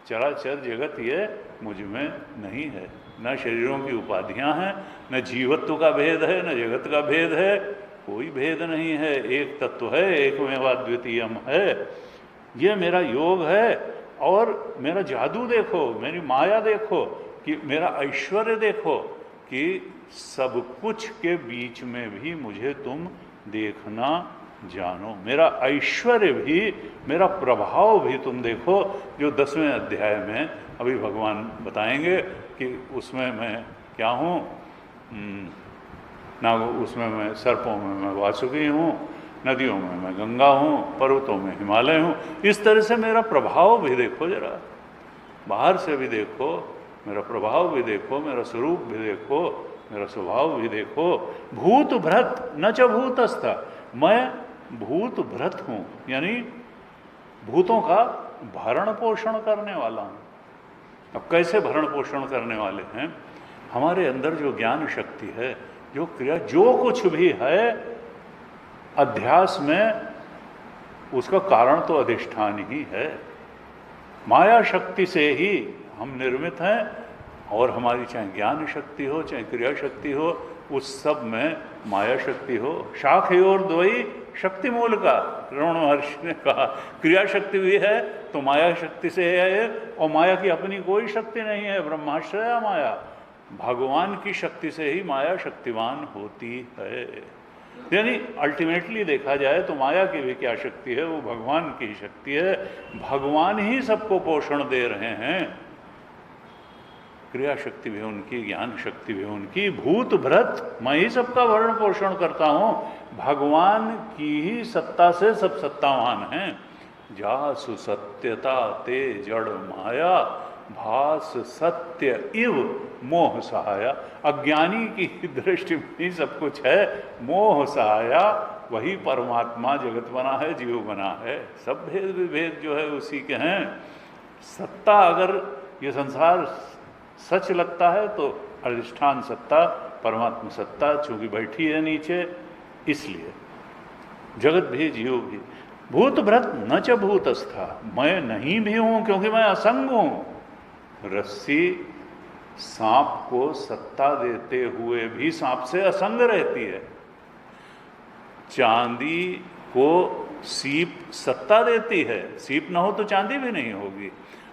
चराचर जगत ये मुझ में नहीं है। न शरीरों की उपाधियां हैं, न जीवत्व का भेद है, न जगत का भेद है, कोई भेद नहीं है। एक तत्व है, एक में अद्वितीयम है। ये मेरा योग है। और मेरा जादू देखो, मेरी माया देखो, कि मेरा ऐश्वर्य देखो, कि सब कुछ के बीच में भी मुझे तुम देखना जानो। मेरा ऐश्वर्य भी, मेरा प्रभाव भी तुम देखो। जो 10वें अध्याय में अभी भगवान बताएंगे कि उसमें मैं क्या हूँ। ना उसमें मैं सर्पों में मैं वासुकी हूँ, नदियों में मैं गंगा हूँ, पर्वतों में हिमालय हूँ। इस तरह से मेरा प्रभाव भी देखो, जरा बाहर से भी देखो, मेरा प्रभाव भी देखो, मेरा स्वरूप भी देखो, मेरा स्वभाव भी देखो। भूत भ्रत न च भूतस्थ, मैं भूत भ्रत हूँ, यानी भूतों का भरण पोषण करने वाला हूँ। अब कैसे भरण पोषण करने वाले हैं? हमारे अंदर जो ज्ञान शक्ति है, जो क्रिया, जो कुछ भी है अध्यास में, उसका कारण तो अधिष्ठान ही है। माया शक्ति से ही हम निर्मित हैं, और हमारी चाहे ज्ञान शक्ति हो, चाहे क्रिया शक्ति हो, उस सब में माया शक्ति हो। शाखयोर द्वयी शक्ति मूल का रमण महर्षि ने कहा। क्रिया शक्ति भी है तो माया शक्ति से है, और माया की अपनी कोई शक्ति नहीं है। ब्रह्माश्रया माया, भगवान की शक्ति से ही माया शक्तिवान होती है। यानी अल्टीमेटली देखा जाए तो माया की भी क्या शक्ति है? वो भगवान की शक्ति है। भगवान ही सबको पोषण दे रहे हैं। क्रिया शक्ति भी उनकी, ज्ञान शक्ति भी उनकी। भूत भृत, मैं ही सबका भरण पोषण करता हूँ। भगवान की ही सत्ता से सब सत्तावान हैं। जासु सत्यता ते जड़ माया, भास सत्य इव मोह सहाया। अज्ञानी की दृष्टि में ही सब कुछ है, मोह सहाया। वही परमात्मा जगत बना है, जीव बना है। सब भेद विभेद जो है उसी के हैं। सत्ता, अगर ये संसार सच लगता है तो अधिष्ठान सत्ता परमात्मा सत्ता चूंकि बैठी है नीचे, इसलिए जगत भी जीव भी। भूत भृत न च भूतस्था, मैं नहीं भी हूं क्योंकि मैं असंग हूं। रस्सी सांप को सत्ता देते हुए भी सांप से असंग रहती है। चांदी को सीप सत्ता देती है, सीप ना हो तो चांदी भी नहीं होगी,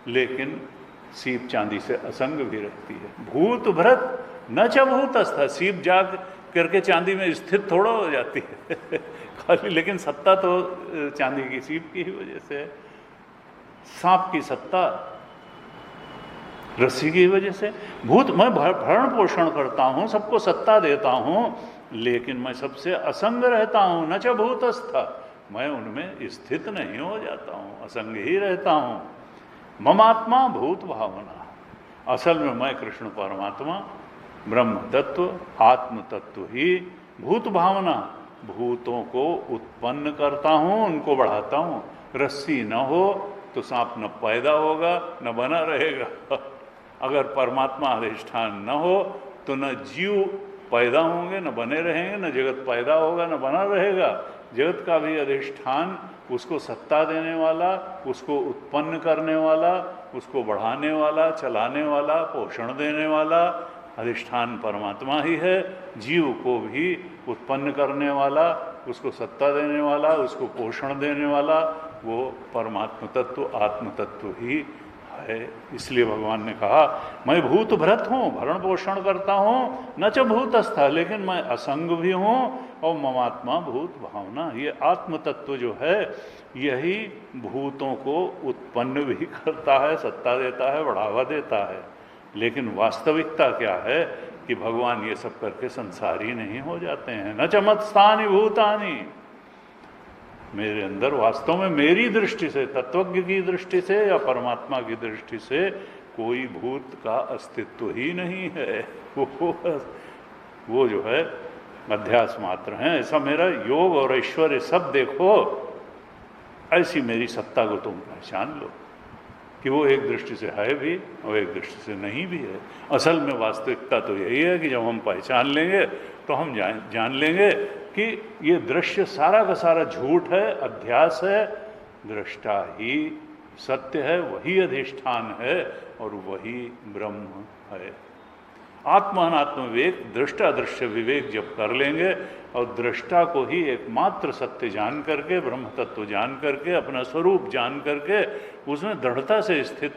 लेकिन सीप चांदी से असंग भी रहती है। भूत भृत न च भूतस्थ, सीप जाग करके चांदी में स्थित थोड़ा हो जाती है खाली, लेकिन सत्ता तो चांदी की सीप की ही वजह से है। सांप की सत्ता रस्सी की वजह से। भूत, मैं भरण पोषण करता हूं, सबको सत्ता देता हूं, लेकिन मैं सबसे असंग रहता हूं। न च भूतस्थ, मैं उनमें स्थित नहीं हो जाता हूं, असंग ही रहता हूं। ममात्मा भूत भावना, असल में मैं कृष्ण परमात्मा ब्रह्म तत्व आत्म तत्व ही भूत भावना, भूतों को उत्पन्न करता हूं, उनको बढ़ाता हूं। रस्सी न हो तो सांप न पैदा होगा न बना रहेगा। अगर परमात्मा अधिष्ठान न हो तो न जीव पैदा होंगे न बने रहेंगे, न जगत पैदा होगा न बना रहेगा। जगत का भी अधिष्ठान, उसको सत्ता देने वाला, उसको उत्पन्न करने वाला, उसको बढ़ाने वाला, चलाने वाला, पोषण देने वाला अधिष्ठान परमात्मा ही है। जीव को भी उत्पन्न करने वाला, उसको सत्ता देने वाला, उसको पोषण देने वाला वो परमात्मा तत्व आत्म तत्व ही है। इसलिए भगवान ने कहा मैं भूत भृत हूँ, भरण पोषण करता हूँ। न च भूतस्थ, लेकिन मैं असंग भी हूँ। और ममात्मा भूत भावना, ये आत्म तत्व जो है यही भूतों को उत्पन्न भी करता है, सत्ता देता है, बढ़ावा देता है। लेकिन वास्तविकता क्या है कि भगवान ये सब करके संसारी नहीं हो जाते हैं। न च मत्स्थानि भूतानि, मेरे अंदर वास्तव में मेरी दृष्टि से, तत्वज्ञ की दृष्टि से या परमात्मा की दृष्टि से कोई भूत का अस्तित्व ही नहीं है। वो जो है अध्यास मात्र हैं। ऐसा मेरा योग और ऐश्वर्य सब देखो, ऐसी मेरी सत्ता को तुम पहचान लो कि वो एक दृष्टि से है भी और एक दृष्टि से नहीं भी है। असल में वास्तविकता तो यही है कि जब हम पहचान लेंगे तो हम जान लेंगे कि ये दृश्य सारा का सारा झूठ है, अध्यास है। दृष्टा ही सत्य है, वही अधिष्ठान है और वही ब्रह्म है। आत्म अनात्म विवेक, दृष्टा दृश्य विवेक जब कर लेंगे और दृष्टा को ही एकमात्र सत्य जान करके, ब्रह्म तत्व जान करके, अपना स्वरूप जान करके उसमें दृढ़ता से स्थित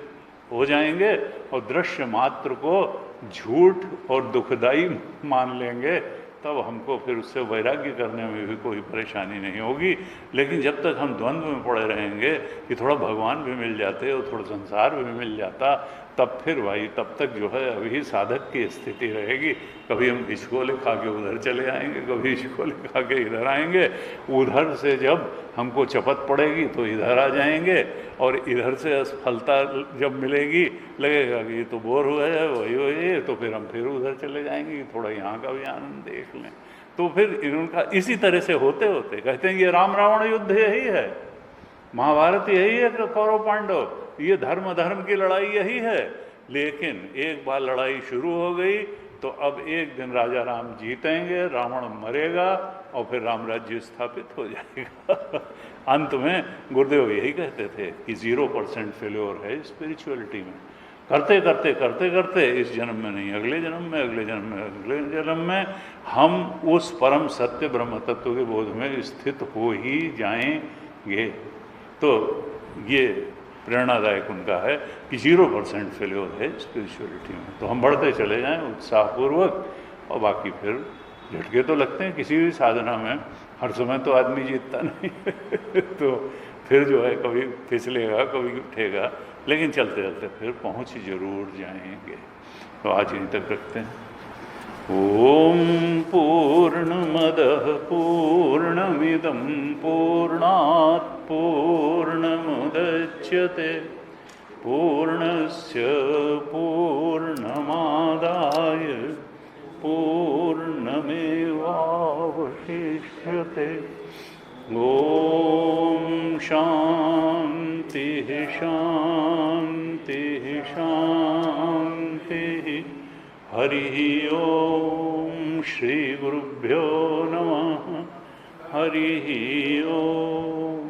हो जाएंगे और दृश्य मात्र को झूठ और दुखदाई मान लेंगे, तब हमको फिर उससे वैराग्य करने में भी कोई परेशानी नहीं होगी। लेकिन जब तक हम द्वंद्व में पड़े रहेंगे कि थोड़ा भगवान भी मिल जाते और थोड़ा संसार भी मिल जाता, तब फिर भाई तब तक जो है अभी साधक की स्थिति रहेगी। कभी हम हिचकोले खा के उधर चले आएंगे, कभी हिचकोले खा के इधर आएंगे। उधर से जब हमको चपत पड़ेगी तो इधर आ जाएंगे और इधर से असफलता जब मिलेगी लगेगा कि ये तो बोर हुआ है वही, तो फिर हम फिर उधर चले जाएंगे, थोड़ा यहाँ का भी आनंद देख लें। तो फिर इनका इसी तरह से होते होते कहते हैं ये राम रावण युद्ध यही है, महाभारत यही है, कौरव पांडव, ये धर्म धर्म की लड़ाई यही है। लेकिन एक बार लड़ाई शुरू हो गई तो अब एक दिन राजा राम जीतेंगे, रावण मरेगा और फिर राम राज्य स्थापित हो जाएगा। अंत में गुरुदेव यही कहते थे कि 0% फेल्योर है स्पिरिचुअलिटी में। करते करते करते करते इस जन्म में नहीं, अगले जन्म में, अगले जन्म में, अगले जन्म में हम उस परम सत्य ब्रह्म तत्व के बोध में स्थित हो ही जाएंगे। तो ये प्रेरणादायक उनका है कि 0% फेल्योर है स्पिरिचुअलिटी में। तो हम बढ़ते चले जाएं उत्साहपूर्वक, और बाकी फिर झटके तो लगते हैं किसी भी साधना में, हर समय तो आदमी जीतता नहीं तो फिर जो है कभी फिसलेगा कभी उठेगा, लेकिन चलते चलते फिर पहुंच जरूर जाएंगे। तो आज यहीं तक रखते हैं। ओम पूर्णमदः पूर्णमिदं पूर्णात् पूर्णमुदच्यते पूर्णस्य पूर्णमादाय पूर्णमेवावशिष्यते। ओम शांति शांति शांति। हरि ओम श्री गुरुभ्यो नमः। हरि ओम।